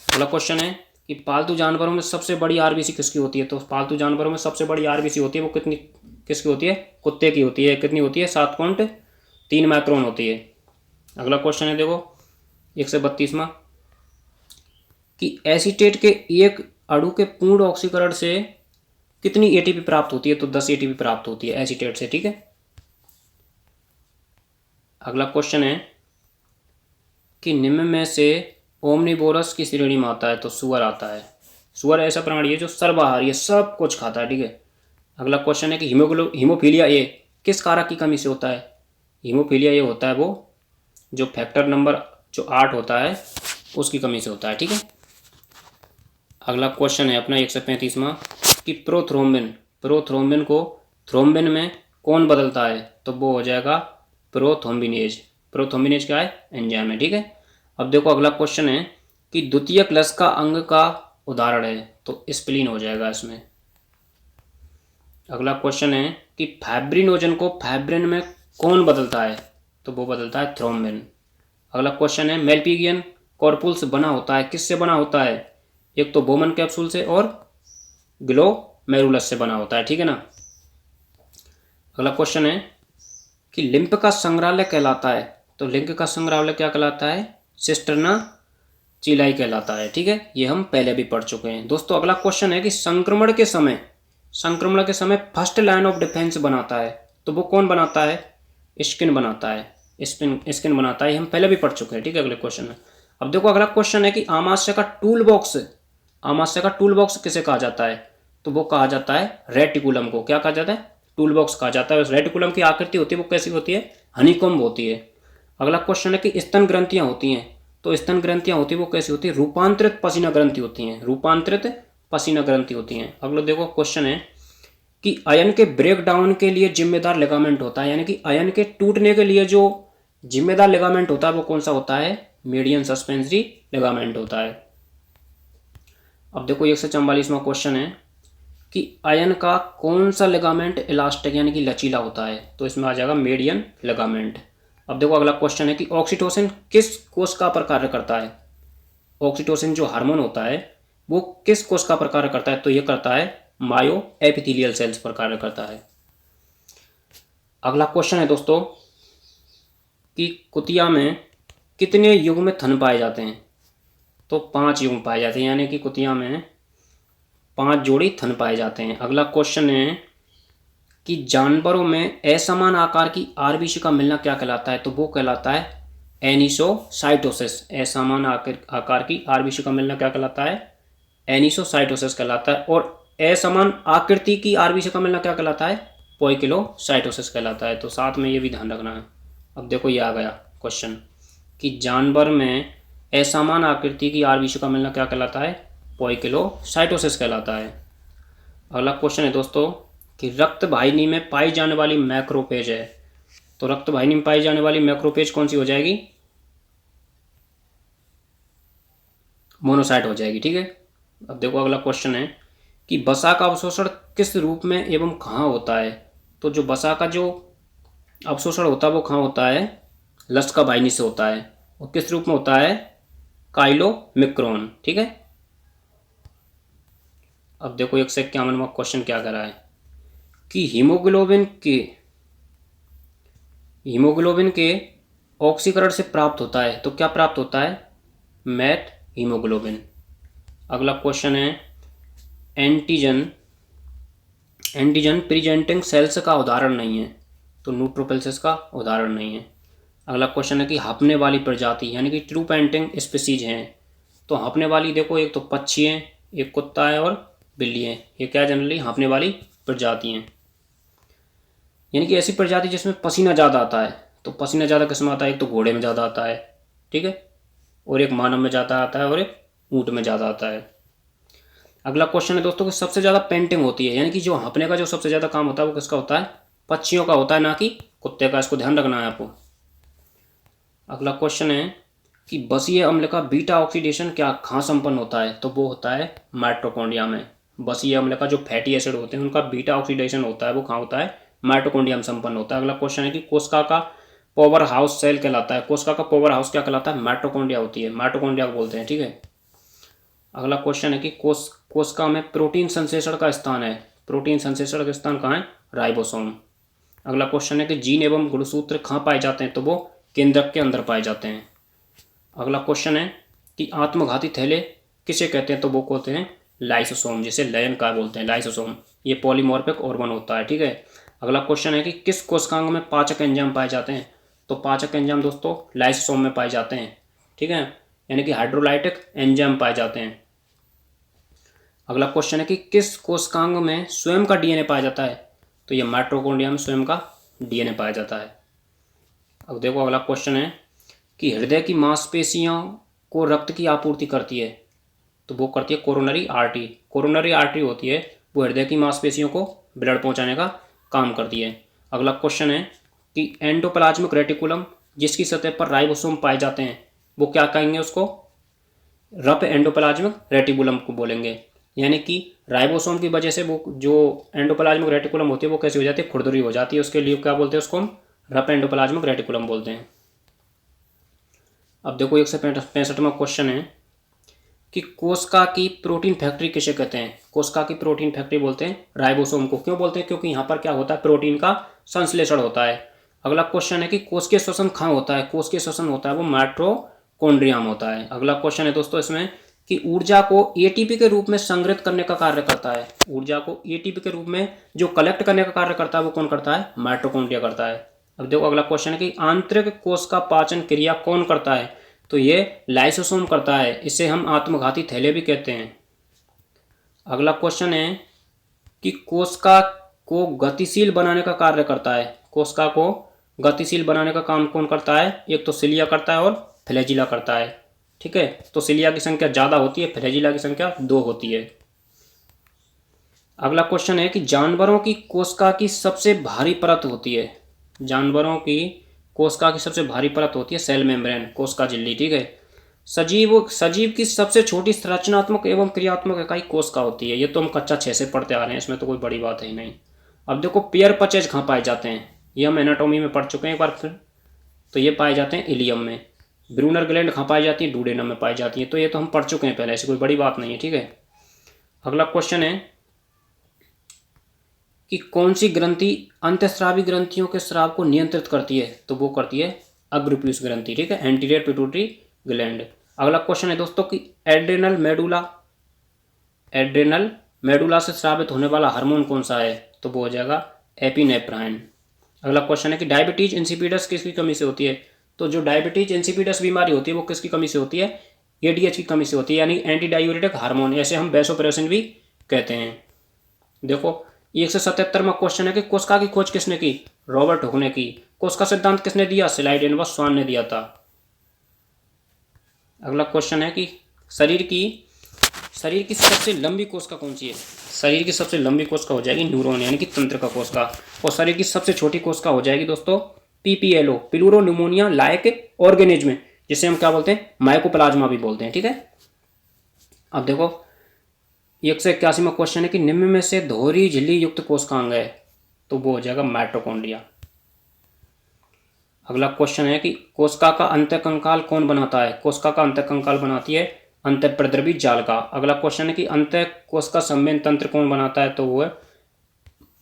Speaker 1: अगला क्वेश्चन है कि पालतू जानवरों में सबसे बड़ी आरबीसी किसकी होती है? तो पालतू जानवरों में सबसे बड़ी आरबीसी होती है वो किसकी होती है? कुत्ते की होती है। कितनी होती है? 7.3 माइक्रोन होती है। अगला क्वेश्चन है देखो 132वां कि एसीटेट के एक अणु के पूर्ण ऑक्सीकरण से कितनी ATP प्राप्त होती है? तो 10 ATP प्राप्त होती है एसीटेट से। ठीक है। अगला क्वेश्चन है कि निम्न में से ओमनीवोरस की श्रेणी में आता है? तो सुअर आता है। सुअर ऐसा प्राणी है जो सर्वाहारी है, सब कुछ खाता है। ठीक है। अगला क्वेश्चन है कि हीमोफीलिया ए किस कारक की कमी से होता है? हीमोफीलिया ए होता है वो जो फैक्टर नंबर जो 8 होता है उसकी कमी से होता है। ठीक है। अगला क्वेश्चन है अपना 135वां कि प्रोथ्रोम्बिन को थ्रोम्बिन में कौन बदलता है? तो वो हो जाएगा प्रोथ्रोम्बिनेज। प्रोथ्रोम्बिनेज क्या है? एंजाइम है। ठीक है। अब देखो अगला क्वेश्चन है कि द्वितीयक लसिका अंग का उदाहरण है? तो स्प्लीन हो जाएगा इसमें। अगला क्वेश्चन है कि फाइब्रिनोजन को फाइब्रिन में कौन बदलता है? तो वो बदलता है थ्रोम्बिन। अगला क्वेश्चन है मेल्पिगियन कॉर्पुल्स बना होता है किससे बना होता है? एक तो बोमन कैप्सूल से और ग्लोमेरुलस से बना होता है। ठीक है ना। अगला क्वेश्चन है कि लिम्फ का संग्रहालय कहलाता है? तो लिम्फ का संग्रहालय क्या कहलाता है? सिस्टर्ना चिलाई कहलाता है। ठीक है, ये हम पहले भी पढ़ चुके हैं दोस्तों। अगला क्वेश्चन है कि संक्रमण के समय फर्स्ट लाइन ऑफ डिफेंस बनाता है? तो वो कौन बनाता है? स्किन बनाता है। स्किन बनाता है, हम पहले भी पढ़ चुके हैं। ठीक है। अगले क्वेश्चन है, अब देखो अगला क्वेश्चन है कि आमाशय का टूल बॉक्स किसे कहा जाता है? तो वो कहा जाता है रेटिकुलम को। क्या कहा जाता है? टूल बॉक्स कहा जाता है। रेटिकुलम की आकृति होती है वो कैसी होती है? हनीकॉम्ब होती है। अगला क्वेश्चन है कि स्तन ग्रंथियां होती हैं? तो स्तन ग्रंथियां होती है वो कैसी होती है? रूपांतरित पसीना ग्रंथि होती हैं। रूपांतरित पसीना ग्रंथि होती हैं। अगला देखो क्वेश्चन है कि आयन के ब्रेक डाउन के लिए जिम्मेदार लिगामेंट होता है, यानी कि आयन के टूटने के लिए जो जिम्मेदार लिगामेंट होता है वो कौन सा होता है? मीडियन सस्पेंसरी लिगामेंट होता है। अब देखो 144वां क्वेश्चन है कि आयन का कौन सा लिगामेंट इलास्टिक यानी कि लचीला होता है? तो इसमें आ जाएगा मीडियन लिगामेंट। अब देखो अगला क्वेश्चन है कि ऑक्सीटोसिन किस कोशिका पर कार्य करता है? ऑक्सीटोसिन जो हार्मोन होता है वो किस कोशिका पर कार्य करता है? तो ये करता है मायो एपिथेलियल सेल्स पर कार्य करता है। अगला क्वेश्चन है दोस्तों कि कुतिया में कितने युग्म थन पाए जाते हैं? तो 5 युग्म पाए जाते हैं, यानी कि कुतिया में 5 जोड़ी थन पाए जाते हैं। अगला क्वेश्चन है कि जानवरों में असमान आकार की आरबीसी का मिलना क्या कहलाता है? तो वो कहलाता है एनिसोसाइटोसिस। असमान आकार की आरबीसी का मिलना क्या कहलाता है? एनिसोसाइटोसिस कहलाता है। और असमान आकृति की आरबीसी का मिलना क्या कहलाता है? पोइकिलोसाइटोसिस कहलाता है। तो साथ में ये भी ध्यान रखना है। अब देखो ये आ गया क्वेश्चन कि जानवर में असमान आकृति की आरबीसी का मिलना क्या कहलाता है? पोइकिलोसाइटोसिस कहलाता है। अगला क्वेश्चन है दोस्तों कि रक्त वाहिनी में पाई जाने वाली मैक्रोफेज है। तो रक्त वाहिनी में पाई जाने वाली मैक्रोफेज कौन सी हो जाएगी? मोनोसाइट हो जाएगी। ठीक है। अब देखो अगला क्वेश्चन है कि वसा का अवशोषण किस रूप में एवं कहाँ होता है? तो जो वसा का जो अवशोषण होता है वो कहाँ होता है? लसिका वाहिनी से होता है। और किस रूप में होता है? काइलोमिक्रॉन। ठीक है। अब देखो 151वां क्वेश्चन क्या कर रहा है कि हीमोग्लोबिन के ऑक्सीकरण से प्राप्त होता है। तो क्या प्राप्त होता है? Math haemoglobin. अगला क्वेश्चन है एंटीजन प्रेजेंटिंग सेल्स का उदाहरण नहीं है। तो न्यूट्रोफिल्स का उदाहरण नहीं है। अगला क्वेश्चन है कि हाँफने वाली प्रजाति यानी कि ट्रू पेंटिंग स्पीसीज हैं। तो हाँफने वाली देखो एक तो पक्षी है, एक कुत्ता है और बिल्ली है। ये क्या जनरली हाँफने वाली प्रजाति हैं। यानी कि ऐसी प्रजाति जिसमें पसीना ज़्यादा आता है। तो पसीना ज़्यादा किस में आता है? एक तो घोड़े में ज़्यादा आता है, ठीक है, और एक मानव में ज़्यादा आता है और एक ऊँट में ज़्यादा आता है। अगला क्वेश्चन है दोस्तों कि सबसे ज़्यादा पेंटिंग होती है यानी कि जो हाँफने का जो सबसे ज़्यादा काम होता है वो किसका होता है? पक्षियों का होता है, ना कि कुत्ते का। इसको ध्यान रखना है आपको। अगला क्वेश्चन है कि बसीय अम्ल का बीटा ऑक्सीडेशन क्या कहाँ संपन्न होता है? तो वो होता है माइटोकॉन्ड्रिया में। बसीय अम्ल का जो फैटी एसिड होते हैं उनका बीटा ऑक्सीडेशन होता है वो कहाँ होता है? माइटोकॉन्ड्रिया में संपन्न होता है। अगला क्वेश्चन है कि कोशिका का पावर हाउस सेल कहलाता है। कोशिका का पावर हाउस क्या कहलाता है? माइटोकॉन्ड्रिया होती है, माइटोकॉन्ड्रिया को बोलते हैं। ठीक है। अगला क्वेश्चन है कि कोशिका में प्रोटीन संश्लेषण का स्थान है। प्रोटीन संश्लेषण का स्थान कहाँ है? राइबोसोम। अगला क्वेश्चन है कि जीन एवं गुणसूत्र कहाँ पाए जाते हैं? तो वो केंद्रक के अंदर पाए जाते हैं। अगला क्वेश्चन है कि आत्मघाती थैले किसे कहते हैं? तो वो कहते हैं लाइसोसोम, जिसे लयन का बोलते हैं, लाइसोसोम। ये पॉलीमॉर्फिक ऑर्गन होता है। ठीक है। अगला क्वेश्चन है कि किस कोशिकांग में पाचक एंजाइम पाए जाते हैं? तो पाचक एंजाइम दोस्तों लाइसोसोम में पाए जाते हैं। ठीक है। यानी कि हाइड्रोलाइटिक एंजाइम पाए जाते हैं। अगला क्वेश्चन है कि किस कोशिकांग में स्वयं का डीएनए पाया जाता है? तो ये माइटोकॉन्ड्रिया में स्वयं का डीएनए पाया जाता है। अब देखो अगला क्वेश्चन है कि हृदय की मांसपेशियों को रक्त की आपूर्ति करती है। तो वो करती है कोरोनरी आर्टरी। कोरोनरी आर्टरी होती है वो हृदय की मांसपेशियों को ब्लड पहुंचाने का काम करती है। अगला क्वेश्चन है कि एंडोप्लाज्मिक रेटिकुलम जिसकी सतह पर राइबोसोम पाए जाते हैं वो क्या कहेंगे? उसको रफ एंडोप्लाज्मिक रेटिकुलम को बोलेंगे। यानी कि राइबोसोम की वजह से वो जो एंडोप्लाज्मिक रेटिकुलम होती है वो कैसी हो जाती है? खुरदरी हो जाती है। उसके लिए क्या बोलते हैं? उसको हम रफ एंडोप्लाज्मिक रेटिकुलम बोलते हैं। अब देखो 165वां क्वेश्चन है कि कोशिका की प्रोटीन फैक्ट्री किसे कहते हैं? कोशिका की प्रोटीन फैक्ट्री बोलते हैं राइबोसोम को। क्यों बोलते हैं? क्योंकि यहाँ पर क्या होता है? प्रोटीन का संश्लेषण होता है। अगला क्वेश्चन है कि कोशिकीय श्वसन कहाँ होता है? कोशिकीय श्वसन होता है वो माइटोकॉन्ड्रिया में होता है। अगला क्वेश्चन है दोस्तों इसमें कि ऊर्जा को एटीपी के रूप में संग्रहित करने का कार्य करता है। ऊर्जा को एटीपी के रूप में जो कलेक्ट करने का कार्य करता है वो कौन करता है? माइटोकॉन्ड्रिया करता है। अब देखो अगला क्वेश्चन है कि आंतरिक कोश का पाचन क्रिया कौन करता है? तो ये लाइसोसोम करता है। इसे हम आत्मघाती थैले भी कहते हैं। अगला क्वेश्चन है कि कोशिका को गतिशील बनाने का कार्य करता है। कोशिका को गतिशील बनाने का काम कौन करता है? एक तो सिलिया करता है और फ्लैजिला करता है। ठीक है। तो सिलिया की संख्या ज़्यादा होती है, फ्लैजिला की संख्या 2 होती है। अगला क्वेश्चन है कि जानवरों की कोशिका की सबसे भारी परत होती है। जानवरों की कोशिका की सबसे भारी परत होती है सेल मेम्ब्रेन, कोशिका झिल्ली। ठीक है। सजीव की सबसे छोटी संरचनात्मक एवं क्रियात्मक इकाई कोशिका होती है। ये तो हम कक्षा 6 से पढ़ते आ रहे हैं, इसमें तो कोई बड़ी बात है ही नहीं। अब देखो पेयर पचेज कहाँ पाए जाते हैं? ये हम एनाटॉमी में पढ़ चुके हैं एक बार फिर। तो ये पाए जाते हैं इलियम में। ब्रूनर ग्लैंड कहाँ पाई जाती है? डूडेनम में पाई जाती है। तो ये तो हम पढ़ चुके हैं पहले, ऐसी कोई बड़ी बात नहीं है। ठीक है। अगला क्वेश्चन है कि कौन सी ग्रंथि अंतःस्रावी ग्रंथियों के स्राव को नियंत्रित करती है? तो वो करती है अग्रपीयूष ग्रंथि। ठीक है। Anterior pituitary gland. अगला क्वेश्चन है दोस्तों कि एड्रेनल मेडुला से स्रावित होने वाला हार्मोन कौन सा है? तो वो हो जाएगा एपिनेफ्राइन। अगला क्वेश्चन है कि डायबिटीज इंसिपिडस किसकी कमी से होती है? तो जो डायबिटीज इंसिपिडस बीमारी होती है वो किसकी कमी से होती है? एडीएच की कमी से होती है, यानी एंटी डायूरेटिक हार्मोन, ऐसे हम वैसोप्रेसिन भी कहते हैं। देखो 177वां क्वेश्चन है कि कोशिका की खोज किसने की? रॉबर्ट हुक ने की। कोशिका सिद्धांत किसने दिया? स्लाइडेन व स्वान ने दिया था। अगला क्वेश्चन है कि शरीर की सबसे लंबी कोशिका कौन सी है? शरीर की सबसे लंबी कोशिका हो जाएगी न्यूरॉन, यानी कि तंत्रिका कोशिका। और शरीर की सबसे छोटी कोशिका हो जाएगी दोस्तों पीपीएलओ, पिलूरो न्यूमोनिया लाइक ऑर्गेनिज्म, जिसे हम क्या बोलते हैं? माइकोप्लाज्मा भी बोलते हैं। ठीक है, अब देखो 181वां क्वेश्चन है कि निम्न में से दोहरी झिल्ली युक्त कोशिकांग है? तो वो हो जाएगा माइटोकॉन्ड्रिया। अगला क्वेश्चन है कि कोशिका का अंतःकंकाल कौन बनाता है? कोशिका का अंतःकंकाल बनाती है अंतःप्रद्रवी जालिका। अगला क्वेश्चन है कि अंतः कोशिका संवेदन तंत्र कौन बनाता है? तो वो है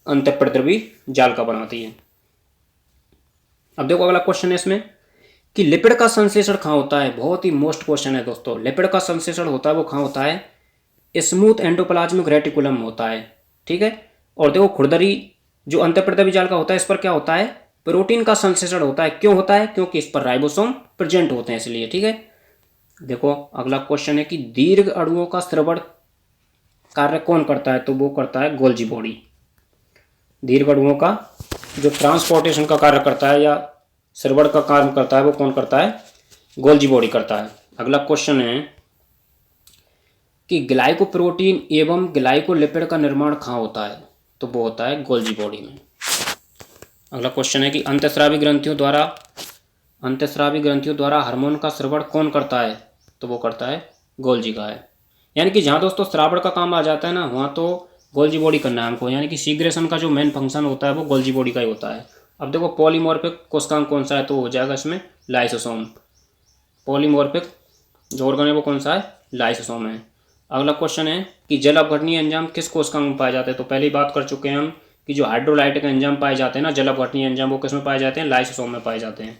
Speaker 1: अंतःप्रद्रवी जालिका बनाती है। अब देखो अगला क्वेश्चन है इसमें कि लिपिड का संश्लेषण कहाँ होता है? बहुत ही मोस्ट क्वेश्चन है दोस्तों। लिपिड का संश्लेषण होता है वो कहाँ होता है? स्मूथ एंडोप्लाज्मिक रेटिकुलम होता है। ठीक है, और देखो खुरदरी जो अंतःप्रद्रवी जालिका होता है इस पर क्या होता है? प्रोटीन का संश्लेषण होता है। क्यों होता है? क्योंकि इस पर राइबोसोम प्रेजेंट होते हैं इसलिए। ठीक है, देखो अगला क्वेश्चन है कि दीर्घ अणुओं का श्रवण कार्य कौन करता है? तो वो करता है गोल्जी बॉडी। दीर्घ अणुओं का जो ट्रांसपोर्टेशन का कार्य करता है या श्रवण का कार्य करता है वो कौन करता है? गोल्जी बॉडी करता है। अगला क्वेश्चन है कि ग्लाइकोप्रोटीन एवं ग्लाइकोलिपिड का निर्माण कहाँ होता है? तो वो होता है गोल्जी बॉडी में। अगला क्वेश्चन है कि अंतःस्रावी ग्रंथियों द्वारा हार्मोन का श्रवण कौन करता है? तो वो करता है गोल्जी का है। यानी कि जहाँ दोस्तों श्रावण का काम आ जाता है ना, वहाँ तो गोल्जी बॉडी करना है हमको, यानी कि सीग्रेशन का जो मेन फंक्शन होता है वो गोल्जी बॉडी का ही होता है। अब देखो पॉलीमॉर्फिक कोशिकांग कौन सा है? तो हो जाएगा इसमें लाइसोसोम। पॉलीमॉर्फिक जो ऑर्गन है वो कौन सा है? लाइसोसोम है। अगला क्वेश्चन है कि जल अपघटनीय एंजाइम किस कोशिकांग में पाए जाते हैं? तो पहले ही बात कर चुके हैं हम कि जो हाइड्रोलाइटिक एंजाइम पाए जाते हैं ना, जल अपघटनीय एंजाइम, वो किस में पाए जाते हैं? लाइसोसोम में पाए जाते हैं।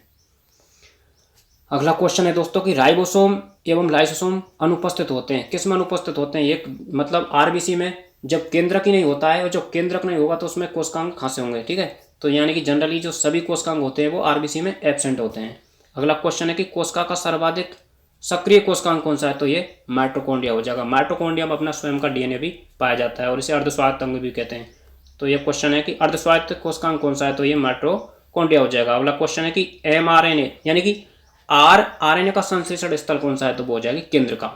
Speaker 1: अगला क्वेश्चन है दोस्तों कि राइबोसोम एवं लाइसोसोम अनुपस्थित होते हैं। किस में अनुपस्थित होते हैं? एक मतलब आरबीसी में जब केंद्रक ही नहीं होता है, और जब केंद्रक नहीं होगा तो उसमें कोशिकांग कहाँ से होंगे? ठीक है, तो यानी कि जनरली जो सभी कोशिकांग होते हैं वो आरबीसी में एब्सेंट होते हैं। अगला क्वेश्चन है कि कोशिका का सर्वाधिक सक्रिय कोशिकांग कौन सा है? तो ये माइटोकॉन्ड्रिया हो जाएगा। माइटोकॉन्ड्रिया में अपना स्वयं का डीएनए भी पाया जाता है और इसे अर्धस्वायत्त अंग भी कहते हैं। तो ये क्वेश्चन है कि अर्धस्वायत्त कोशिकांग कौन सा है? तो ये माइटोकॉन्ड्रिया हो जाएगा। अगला क्वेश्चन है कि एमआरएनए यानी कि आरएनए का संश्लेषण स्थल कौन सा है? तो वो हो जाएगी केंद्रका।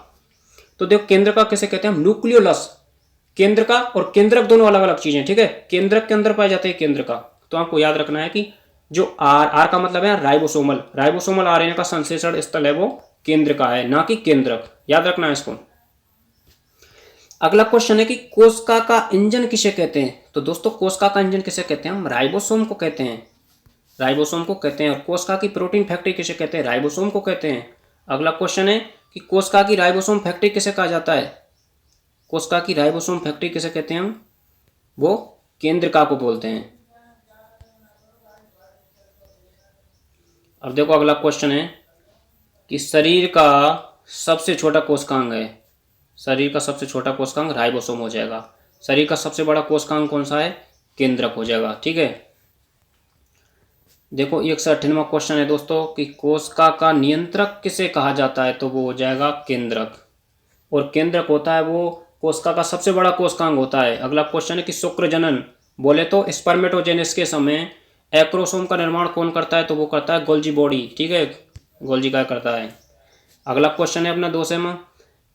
Speaker 1: तो देखो केंद्रका किसे कहते हैं हम? न्यूक्लियोलस। केंद्रका और केंद्रक दोनों अलग अलग चीजें। ठीक है, केंद्रक के अंदर पाए जाते हैं केंद्रका। तो आपको याद रखना है कि जो आर का मतलब है राइबोसोमल आरएनए का संश्लेषण स्थल है वो केंद्रका है, ना कि केंद्रक। याद रखना है इसको। अगला क्वेश्चन है कि कोशिका का इंजन किसे कहते हैं? तो दोस्तों कोशिका का इंजन किसे कहते हैं? हम राइबोसोम को कहते हैं। और कोशिका की प्रोटीन फैक्ट्री किसे कहते हैं? राइबोसोम को कहते हैं। अगला क्वेश्चन है कि कोशिका की राइबोसोम फैक्ट्री किसे कहा जाता है? कोशिका की राइबोसोम फैक्ट्री किसे कहते हैं हम? वो केंद्रका को बोलते हैं। अब देखो अगला क्वेश्चन है कि शरीर का सबसे छोटा कोशिकांग राइबोसोम हो जाएगा। शरीर का सबसे बड़ा कोशिकांग कौन सा है? केंद्रक हो जाएगा। ठीक है, देखो 198वां क्वेश्चन है दोस्तों कि कोशिका का नियंत्रक किसे कहा जाता है? तो वो हो जाएगा केंद्रक। और केंद्रक होता है वो कोशिका का सबसे बड़ा कोशिकांग होता है। अगला क्वेश्चन है कि शुक्र जनन बोले तो स्पर्मेटोजेनेसिस के समय एक्रोसोम का निर्माण कौन करता है? तो वो करता है गोल्जी बॉडी। ठीक है, गोल्जी का करता है। अगला क्वेश्चन है अपना 2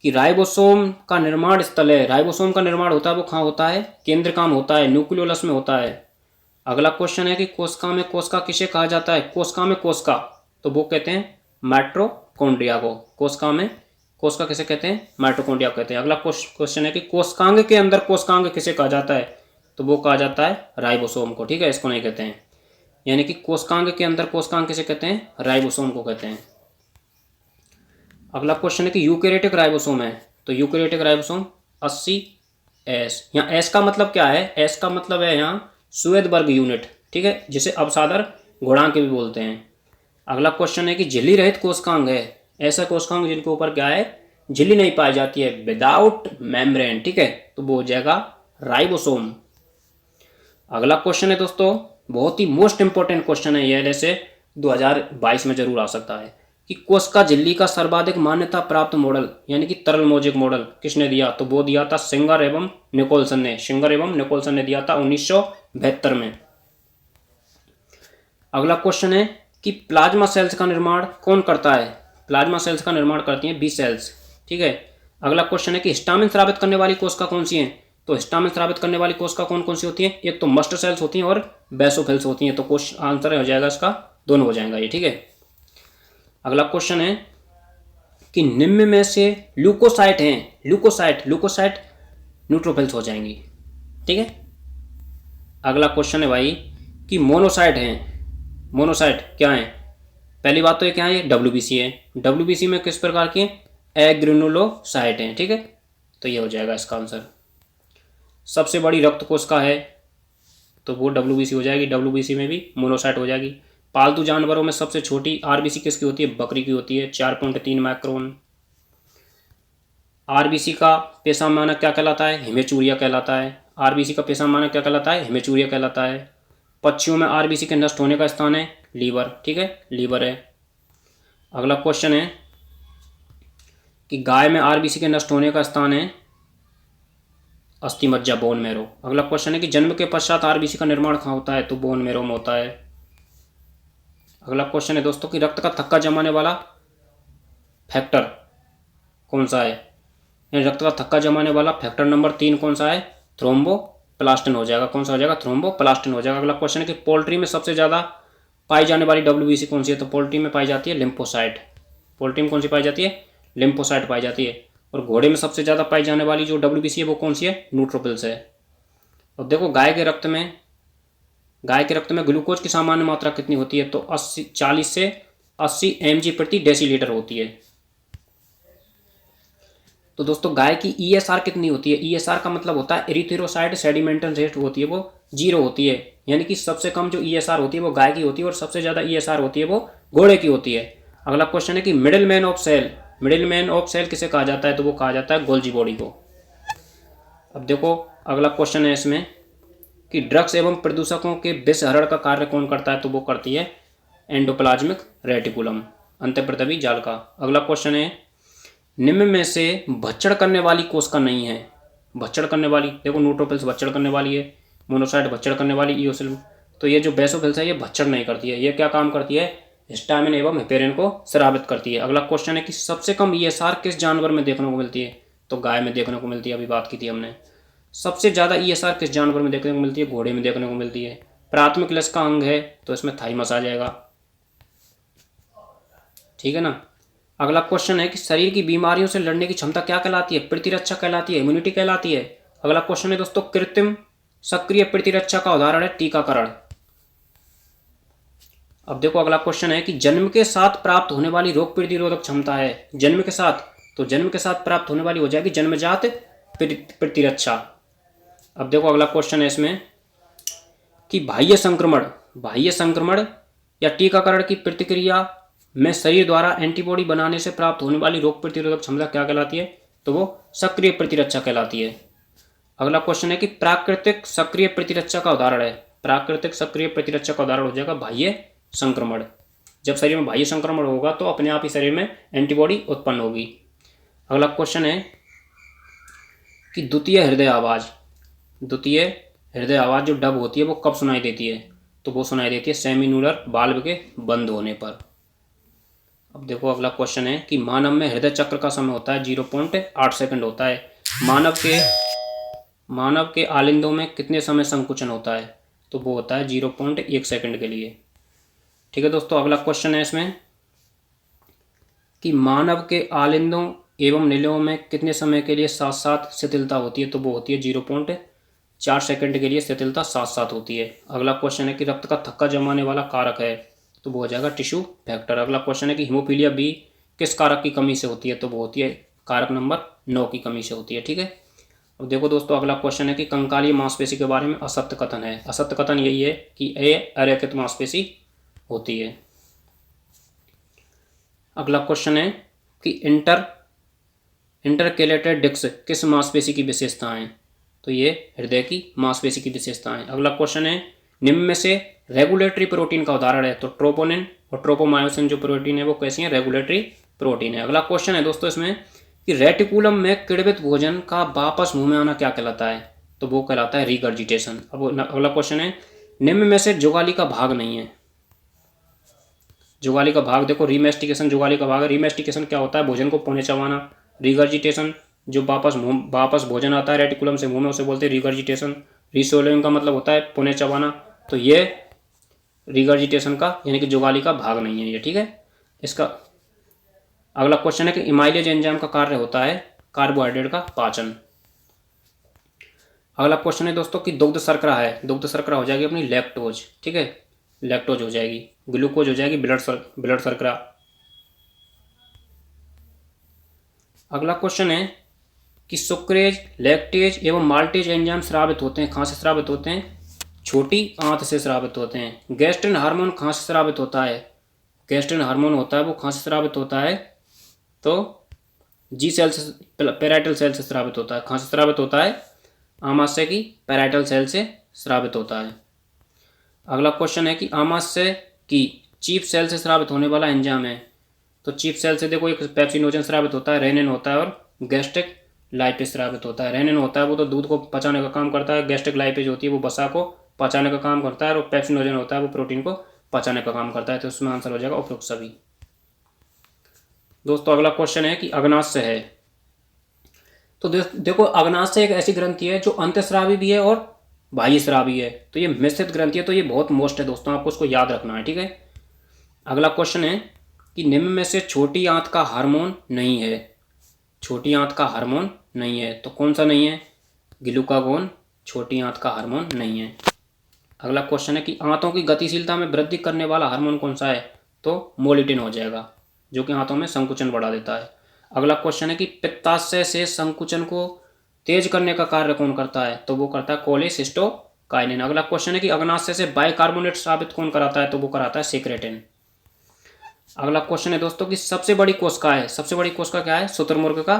Speaker 1: कि राइबोसोम का निर्माण स्थल है। राइबोसोम का निर्माण होता है वो कहाँ होता है? केंद्रका में होता है, न्यूक्लियोलस में होता है। अगला क्वेश्चन है कि कोशिका में कोशिका किसे कहा जाता है? कोशिका में कोशिका, तो वो कहते हैं माइटोकॉन्ड्रिया को। कोशिका में कोशिका किसे कहते हैं? माइटोकॉन्ड्रिया कहते हैं। अगला क्वेश्चन है कि कोशिकांग के अंदर कोशिकांग किसे कहा जाता है? तो वो कहा जाता है राइबोसोम को। ठीक है, इसको नहीं कहते हैं। यानी कि कोशिकांग के अंदर कोशिकांग किसे कहते हैं? राइबोसोम को कहते हैं। अगला क्वेश्चन है कि यूकेरियोटिक राइबोसोम है, तो यूकेरियोटिक राइबोसोम 80S। यहाँ एस का मतलब क्या है? एस का मतलब है यहाँ श्वेतबर्ग यूनिट। ठीक है, जिसे अपसादर गुणांक भी बोलते हैं। अगला क्वश्चन है कि झिल्ली रहित कोशिकांग है, ऐसा कोशिकांग जिनके ऊपर क्या है? झिल्ली नहीं पाई जाती है, विदाउट मेम्ब्रेन, ठीक है, तो वो हो जाएगा राइबोसोम। अगला क्वेश्चन है दोस्तों, बहुत ही मोस्ट इंपॉर्टेंट क्वेश्चन है ये, जैसे 2022 में जरूर आ सकता है कि कोशिका झिल्ली का सर्वाधिक मान्यता प्राप्त मॉडल यानी कि तरल मोजेक मॉडल किसने दिया, तो वो दिया था सिंगर एवं निकोलसन ने। सिंगर एवं निकोलसन ने दिया था 1972 में। अगला क्वेश्चन है कि प्लाज्मा सेल्स का निर्माण कौन करता है, प्लाज्मा सेल्स का निर्माण करती हैं बी सेल्स, ठीक है। अगला क्वेश्चन है कि हिस्टामिन स्रावित करने वाली कोशिका कौन सी है, तो हिस्टामिन स्रावित करने वाली कोशिका कौन कौन सी होती है, एक तो मस्ट सेल्स होती हैं और बेसोफिल्स होती हैं। तो क्वेश्चन आंसर हो जाएगा इसका, दोनों हो जाएगा ये, ठीक है। अगला क्वेश्चन है कि निम्न में से ल्यूकोसाइट हैं, ल्यूकोसाइट न्यूट्रोफिल्स हो जाएंगी, ठीक है। अगला क्वेश्चन है भाई कि मोनोसाइट हैं, मोनोसाइट क्या है, पहली बात तो ये क्या है, डब्ल्यूबीसी है, डब्ल्यूबीसी में किस प्रकार की एग्रेनुलोसाइट हैं, ठीक है, तो ये हो जाएगा इसका आंसर। सबसे बड़ी रक्त कोशिका है तो वो डब्ल्यूबीसी हो जाएगी, डब्ल्यूबीसी में भी मोनोसाइट हो जाएगी। पालतू जानवरों में सबसे छोटी आरबीसी किसकी होती है, बकरी की होती है, 4.3 माइक्रोन। आरबीसी का पेशा मानक क्या कहलाता है, हेमेचूरिया कहलाता है। आरबीसी का पेशा मानक क्या कहलाता है, हेमेचूरिया कहलाता है। पक्षियों में आरबीसी के नष्ट होने का स्थान है लीवर, ठीक है, लीवर है। अगला क्वेश्चन है कि गाय में आरबीसी के नष्ट होने का स्थान है अस्थि मज्जा, बोन मेरो। अगला क्वेश्चन है कि जन्म के पश्चात आरबीसी का निर्माण कहाँ होता है, तो बोन मेरो में होता है। अगला क्वेश्चन है दोस्तों कि रक्त का थक्का जमाने वाला फैक्टर कौन सा है, यानी रक्त का थक्का जमाने वाला फैक्टर नंबर 3 कौन सा है, थ्रोम्बोप्लास्टिन हो जाएगा। कौन सा हो जाएगा, थ्रोम्बोप्लास्टिन हो जाएगा। अगला क्वेश्चन है कि पोल्ट्री में सबसे ज़्यादा पाई जाने वाली डब्ल्यूबीसी कौन सी है, तो पोल्ट्री में पाई जाती है लिम्फोसाइट। पोल्ट्री में कौन सी पाई जाती है, लिम्फोसाइट पाई जाती है। और घोड़े में सबसे ज़्यादा पाई जाने वाली जो डब्ल्यूबीसी है वो कौन सी है, न्यूट्रोफिल्स है। और देखो गाय के रक्त में ग्लूकोज की सामान्य मात्रा कितनी होती है, तो 40 से 80 mg प्रति डेसीलीटर होती है। तो दोस्तों गाय की ईएसआर कितनी होती है, ईएसआर का मतलब होता है एरिथ्रोसाइट सेडिमेंटन रेट होती है वो 0 होती है, यानी कि सबसे कम जो ईएसआर होती है वो गाय की होती है और सबसे ज़्यादा ईएसआर होती है वो घोड़े की होती है। अगला क्वेश्चन है कि मिडिल मैन ऑफ सेल किसे कहा जाता है, तो वो कहा जाता है गोल्जी बॉडी को। अब देखो अगला क्वेश्चन है इसमें कि ड्रग्स एवं प्रदूषकों के विषहरण का कार्य कौन करता है, तो वो करती है एंडोप्लाज्मिक रेटिकुलम, अंतःप्रतवी जाल का। अगला क्वेश्चन है निम्न में से भक्षण करने वाली कोशिका नहीं है, भक्षण करने वाली, देखो न्यूट्रोफिल्स भक्षण करने वाली है, मोनोसाइट भक्षण करने वाली, ईओसिल, तो ये जो बेसोफिल्स है ये भक्षण नहीं करती है, ये क्या काम करती है, हिस्टामिन एवं हेपेरिन को स्रावित करती है। अगला क्वेश्चन है कि सबसे कम ईएसआर किस जानवर में देखने को मिलती है, तो गाय में देखने को मिलती है, अभी बात की थी हमने। सबसे ज़्यादा ईएसआर किस जानवर में देखने को मिलती है, घोड़े में देखने को मिलती है। प्राथमिक लस का अंग है तो इसमें थाइमस आ जाएगा, ठीक है ना। अगला क्वेश्चन है कि शरीर की बीमारियों से लड़ने की क्षमता क्या कहलाती है, प्रतिरक्षा कहलाती है, इम्यूनिटी कहलाती है। अगला क्वेश्चन है दोस्तों कृत्रिम सक्रिय प्रतिरक्षा का उदाहरण है टीकाकरण। अब देखो अगला क्वेश्चन है कि जन्म के साथ प्राप्त होने वाली रोग प्रतिरोधक क्षमता है, जन्म के साथ, तो जन्म के साथ प्राप्त होने वाली हो जाएगी जन्मजात प्रतिरक्षा। अब देखो अगला क्वेश्चन है इसमें कि बाह्य संक्रमण या टीकाकरण की प्रतिक्रिया में शरीर द्वारा एंटीबॉडी बनाने से प्राप्त होने वाली रोग प्रतिरोधक क्षमता क्या कहलाती है, तो वो सक्रिय प्रतिरक्षा कहलाती है। अगला क्वेश्चन है कि प्राकृतिक सक्रिय प्रतिरक्षा का उदाहरण है, प्राकृतिक सक्रिय प्रतिरक्षा का उदाहरण हो जाएगा बाह्य संक्रमण। जब शरीर में बाह्य संक्रमण होगा तो अपने आप ही शरीर में एंटीबॉडी उत्पन्न होगी। अगला क्वेश्चन है कि द्वितीय हृदय आवाज जो डब होती है वो कब सुनाई देती है, तो वो सुनाई देती है सेमिन्यूलर वाल्व के बंद होने पर। अब देखो अगला क्वेश्चन है कि मानव में हृदय चक्र का समय होता है 0.8 सेकंड होता है। मानव के आलिंदों में कितने समय संकुचन होता है, तो वो होता है 0.1 सेकंड के लिए, ठीक है दोस्तों। अगला क्वेश्चन है इसमें कि मानव के आलिंदों एवं नीलों में कितने समय के लिए साथ साथ शिथिलता होती है, तो वो होती है 0.4 सेकंड के लिए शिथिलता साथ साथ होती है। अगला क्वेश्चन है कि रक्त का थक्का जमाने वाला कारक है, तो वो हो जाएगा टिश्यू फैक्टर। अगला क्वेश्चन है कि हीमोफीलिया बी किस कारक की कमी से होती है, तो वो होती है कारक नंबर 9 की कमी से होती है, ठीक है। अब देखो दोस्तों अगला क्वेश्चन है कि कंकालीय मांसपेशी के बारे में असत्य कथन है। असत्य कथन यही है कि ए अरेखित मांसपेशी होती है। अगला क्वेश्चन है कि इंटरकेलेटेड डिस्क किस मांसपेशी की विशेषता है? तो ये हृदय की मांसपेशी की विशेषता है। अगला क्वेश्चन है, निम्न में से रेगुलेटरी प्रोटीन का उदाहरण है? तो ट्रोपोनिन और ट्रोपोमायोसिन जो प्रोटीन है वो कैसी है? रेगुलेटरी प्रोटीन है। अगला क्वेश्चन है दोस्तों इसमें कि रेटिकुलम में किण्वित भोजन का वापस मुंह में आना क्या कहलाता है? तो वो कहलाता है रिगर्जिटेशन। अब अगला क्वेश्चन है, निम्न में से जुगाली का भाग नहीं है? जुगाली का भाग देखो, रीमेस्टिकेशन जुगाली का भाग है। रीमेस्टिकेशन क्या होता है? भोजन को पौने चबाना। रिगर्जिटेशन जो वापस भोजन आता है रेटिकुलम से मुंह में, उसे बोलते हैं रिगर्जिटेशन। रिसोलोइंग का मतलब होता है पौने चबाना। तो ये रिगर्जिटेशन का यानी कि जुगाली का भाग नहीं है ये, ठीक है। इसका अगला क्वेश्चन है कि इमाइलेज एंजाइम का कार्य होता है कार्बोहाइड्रेट का पाचन। अगला क्वेश्चन है दोस्तों कि दुग्ध शर्करा है, दुग्ध शर्करा हो जाएगी अपनी लैक्टोज, ठीक है, लैक्टोज हो जाएगी। ग्लूकोज हो जाएगी ब्लड शर्करा। अगला क्वेश्चन है कि सुक्रेज, लैक्टेज एवं माल्टेज एंजाइम स्रावित होते हैं, कहाँ से स्रावित होते हैं? छोटी आंत से स्रावित होते हैं। गैस्ट्रिन हार्मोन कहाँ से स्रावित होता है? गैस्ट्रिन हार्मोन होता है वो कहाँ से स्रावित होता है? तो जी सेल से, पेराइटल सेल से स्रावित होता है। कहाँ से स्रावित होता है? आमाशय की पेराइटल सेल से स्रावित होता है। अगला क्वेश्चन है कि आमाशय की चीफ सेल से स्रावित होने वाला एंजाइम है? तो चीफ सेल से देखो एक पेप्सिनोजन स्रावित होता है, रेनिन होता है और गैस्ट्रिक लाइपेज स्रावित होता है। रेनिन होता है वो तो दूध को पचाने का काम करता है, गैस्ट्रिक लाइपेज होती है वो वसा को पचाने का काम करता है, और पेप्सिनोजन होता है वो प्रोटीन को पचाने का काम करता है। तो उसमें आंसर हो जाएगा उपरोक्त सभी। दोस्तों अगला क्वेश्चन है कि अग्नाशय है, तो देखो अग्नाशय एक ऐसी ग्रंथि है जो अंतःस्रावी भी है और बाह्य स्रावी है। तो ये मिश्रित ग्रंथि है, तो ये बहुत मोस्ट है दोस्तों, आपको उसको याद रखना है, ठीक है। अगला क्वेश्चन है कि निम्न में से छोटी आंत का हार्मोन नहीं है? छोटी आंत का हार्मोन नहीं है, तो कौन सा नहीं है? ग्लूकागोन छोटी आंत का हार्मोन नहीं है। अगला क्वेश्चन है कि आंतों की गतिशीलता में वृद्धि करने वाला हार्मोन कौन सा है? तो मोलिटिन हो जाएगा, जो कि आंतों में संकुचन बढ़ा देता है। अगला क्वेश्चन है कि पित्ताशय से संकुचन को तेज करने का कार्य कौन करता है? तो वो करता है कोलेसिस्टोकाइनिन। अगला क्वेश्चन है कि अग्नाशय से बाइकार्बोनेट स्रावित कौन कराता है? तो वो कराता है सेक्रेटिन। अगला क्वेश्चन है दोस्तों कि सबसे बड़ी कोशिका है? सबसे बड़ी कोशिका क्या है? शुतुरमुर्ग का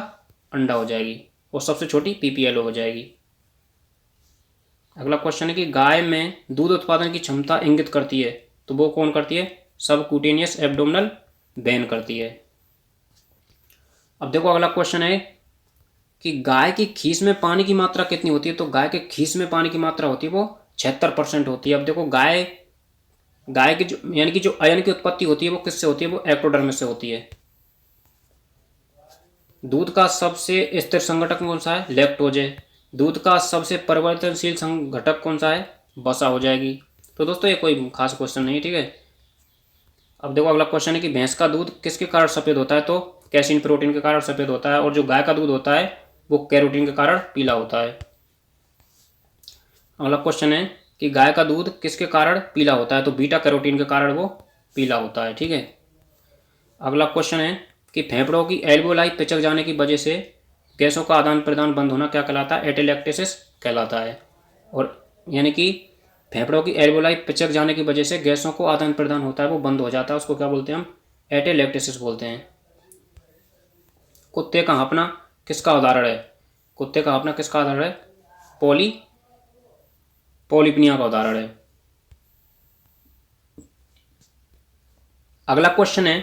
Speaker 1: अंडा हो जाएगी, और सबसे छोटी पीपीएलओ हो जाएगी। अगला क्वेश्चन है कि गाय में दूध उत्पादन की क्षमता इंगित करती है? तो वो कौन करती है? सबक्यूटेनियस एब्डोमिनल वेन करती है। अब देखो अगला क्वेश्चन है कि गाय की खीस में पानी की मात्रा कितनी होती है? तो गाय के खीस में पानी की मात्रा होती है वो 76% होती है। अब देखो गाय की जो यानी कि जो अयन की उत्पत्ति होती है वो किससे होती है? वो एक्टोडर्मिस से होती है। दूध का सबसे स्थिर संघटक कौन सा है? लैक्टोज है। दूध का सबसे परिवर्तनशील संघटक कौन सा है? वसा हो जाएगी। तो दोस्तों ये कोई खास क्वेश्चन नहीं है, ठीक है। अब देखो अगला क्वेश्चन है कि भैंस का दूध किसके कारण सफेद होता है? तो कैसीन प्रोटीन के कारण सफेद होता है, और जो गाय का दूध होता है वो कैरोटीन के कारण पीला होता है। अगला क्वेश्चन है कि गाय का दूध किसके कारण पीला होता है? तो बीटा कैरोटीन के कारण वो पीला होता है, ठीक है। अगला क्वेश्चन है कि फेफड़ों की एल्वोलाई पिचक जाने की वजह से गैसों का आदान प्रदान बंद होना क्या कहलाता है? एटेलेक्टेसिस कहलाता है। और यानी कि फेफड़ों की एल्वोलाई पिचक जाने की वजह से गैसों को आदान प्रदान होता है वो बंद हो जाता है, उसको क्या बोलते हैं? हम एटेलेक्टेसिस बोलते हैं। कुत्ते का हाँफना किसका उदाहरण है? कुत्ते का हाँफना किसका उदाहरण है? पॉलीपनिया का उदाहरण है। अगला क्वेश्चन है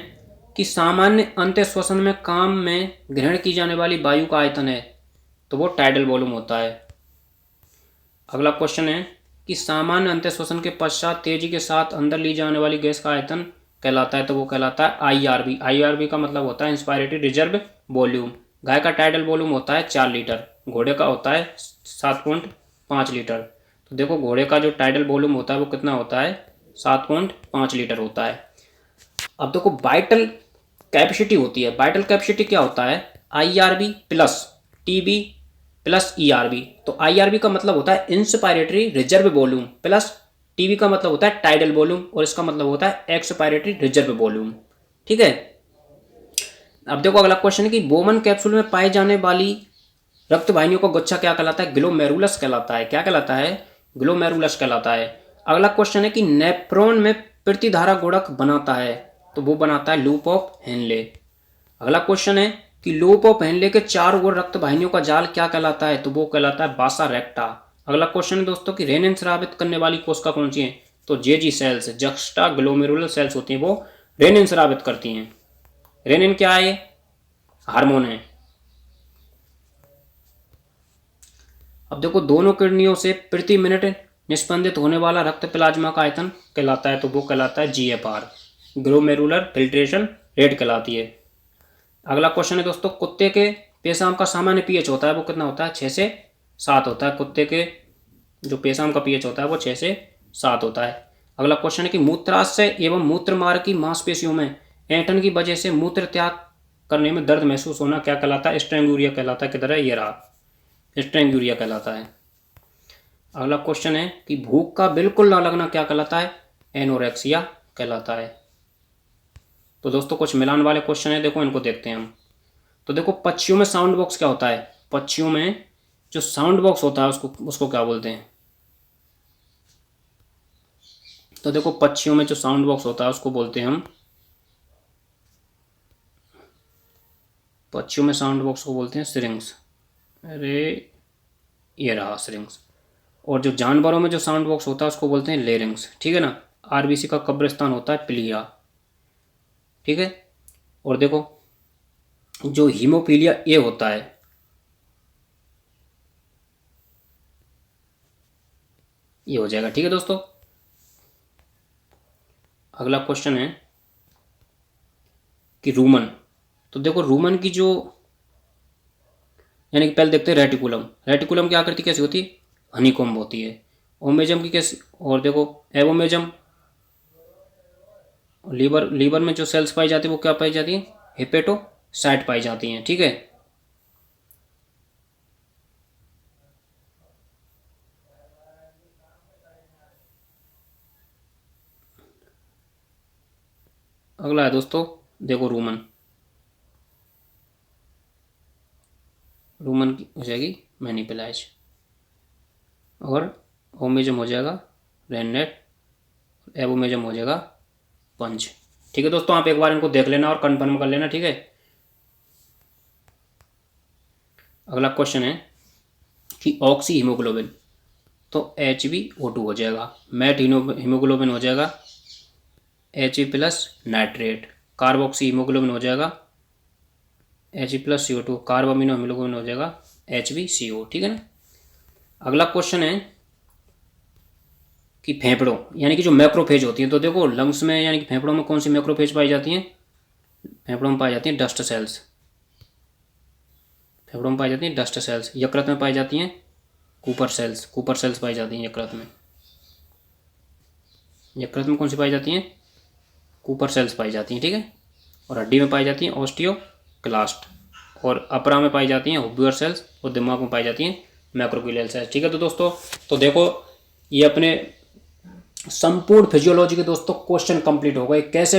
Speaker 1: कि सामान्य अंत्य श्वसन में काम में ग्रहण की जाने वाली वायु का आयतन है? तो वो टाइडल वॉल्यूम होता है। अगला क्वेश्चन है कि सामान्य अंत्य श्वसन के पश्चात तेजी के साथ अंदर ली जाने वाली गैस का आयतन कहलाता है? तो वो कहलाता है IRB। IRB का मतलब होता है इंस्पायरेटरी रिजर्व वॉल्यूम। गाय का टाइडल वॉल्यूम होता है 4 लीटर, घोड़े का होता है 7.5 लीटर। तो देखो घोड़े का जो टाइडल वॉल्यूम होता है वो कितना होता है? 7.5 लीटर होता है। अब देखो वाइटल कैपेसिटी होती है, वाइटल कैपेसिटी क्या होता है? IRB plus TB plus ERB। तो IRB का मतलब होता है inspiratory reserve volume, plus TB का मतलब होता है टाइडल वॉल्यूम, और इसका मतलब होता है एक्सपायरेटरी रिजर्व वॉल्यूम, ठीक है। अब देखो अगला क्वेश्चन है कि बोमन कैप्सूल में पाई जाने वाली रक्त वाहिनियों का गुच्छा क्या कहलाता है? ग्लोमेरुलस कहलाता है। क्या कहलाता है? ग्लोमेरुलस कहलाता है। अगला क्वेश्चन है कि नेफ्रॉन में प्रतिधारा गुणक बनाता है? तो वो बनाता है लूप ऑफ हेनले। अगला क्वेश्चन है कि लोपो पहनले के चारों ओर रक्त वाहिनियों का जाल क्या कहलाता है, तो वो कहलाता है बासा रेक्टा। अगला क्वेश्चन है दोस्तों कि रेनिन स्रावित करने वाली कोशिका कौन सी है, तो जेजी सेल्स, जक्स्टा ग्लोमेरुलर सेल्स होती हैं, वो रेनिन स्रावित करती हैं। रेनिन क्या है, हार्मोन है। अब देखो दोनों किडनियों से प्रति मिनट निस्पंदित होने वाला रक्त प्लाज्मा का आयतन कहलाता है, तो वो कहलाता है जीएफआर, ग्लोमेरुलर फिल्ट्रेशन रेट कहलाती है। अगला क्वेश्चन है दोस्तों, कुत्ते के पेशाब का सामान्य पीएच होता है वो कितना होता है, 6 से 7 होता है। कुत्ते के जो पेशाब का पीएच होता है वो 6 से 7 होता है। अगला क्वेश्चन है कि मूत्राशय एवं मूत्र मार्ग की मांसपेशियों में ऐंठन की वजह से मूत्र त्याग करने में दर्द महसूस होना क्या कहलाता है, स्ट्रेंगूरिया कहलाता है। किधर है, ये रहा, स्ट्रेंगूरिया कहलाता है। अगला क्वेश्चन है कि भूख का बिल्कुल ना लगना क्या कहलाता है, एनोरेक्सिया कहलाता है। तो दोस्तों कुछ मिलान वाले क्वेश्चन है, देखो इनको देखते हैं हम। तो देखो पक्षियों में साउंड बॉक्स क्या होता है, पक्षियों में जो साउंड बॉक्स होता है उसको क्या बोलते हैं, तो देखो पक्षियों में जो साउंड बॉक्स होता है उसको बोलते हैं हम, पक्षियों में साउंड बॉक्स को बोलते हैं सिरिंग्स। अरे ये रहा सिरिंग्स। और जो जानवरों में जो साउंड बॉक्स होता है उसको बोलते हैं लेरिंग्स, ठीक है ना। आरबीसी का कब्रिस्तान होता है प्लिया, ठीक है। और देखो जो हीमोफीलिया ए होता है, ये हो जाएगा, ठीक है दोस्तों। अगला क्वेश्चन है कि रूमन, तो देखो रूमन की जो, यानी कि पहले देखते हैं रेटिकुलम। रेटिकुलम की आकृति कैसी होती है, हनीकॉम्ब होती है। ओमेजम की कैसी, और देखो एवोमेजम, लीवर में जो सेल्स पाई जाती है वो क्या पाई जाती है, हेपेटोसाइट पाई जाती हैं, ठीक है। अगला है दोस्तों, देखो रूमन, रूमन की हो जाएगी मैनिपुलाइज, और ओमेजम हो जाएगा रेननेट, एवोमेजम हो जाएगा पंच, ठीक है दोस्तों। आप एक बार इनको देख लेना और कंफर्म कर लेना, ठीक है। अगला क्वेश्चन है कि ऑक्सी हीमोग्लोबिन, तो HbO2 हो जाएगा। मैट हीमोग्लोबिन हो जाएगा He plus nitrate. Carboxy haemoglobin हो जाएगा He plus CO2। Carb amino haemoglobin हो जाएगा HbCO, ठीक है ना। अगला क्वेश्चन है कि फेफड़ों, यानी कि जो मैक्रोफेज होती है, तो देखो लंग्स में यानी कि फेफड़ों में कौन सी मैक्रोफेज पाई जाती हैं, फेफड़ों में पाई जाती हैं डस्ट सेल्स, फेफड़ों में पाई जाती हैं डस्ट सेल्स। यकृत में पाई जाती हैं कूपर सेल्स, कूपर सेल्स पाई जाती हैं यकृत में। यकृत में कौन सी पाई जाती हैं, कूपर सेल्स पाई जाती हैं, ठीक है। और हड्डी में पाई जाती हैं ऑस्टियोक्लास्ट, और अपरा में पाई जाती हैं हुब्यूअर सेल्स, और दिमाग में पाई जाती हैं मैक्रोक्यूलियल सेल्स, ठीक है। तो दोस्तों तो देखो ये अपने संपूर्ण फिजियोलॉजी के दोस्तों क्वेश्चन कंप्लीट हो गए। कैसे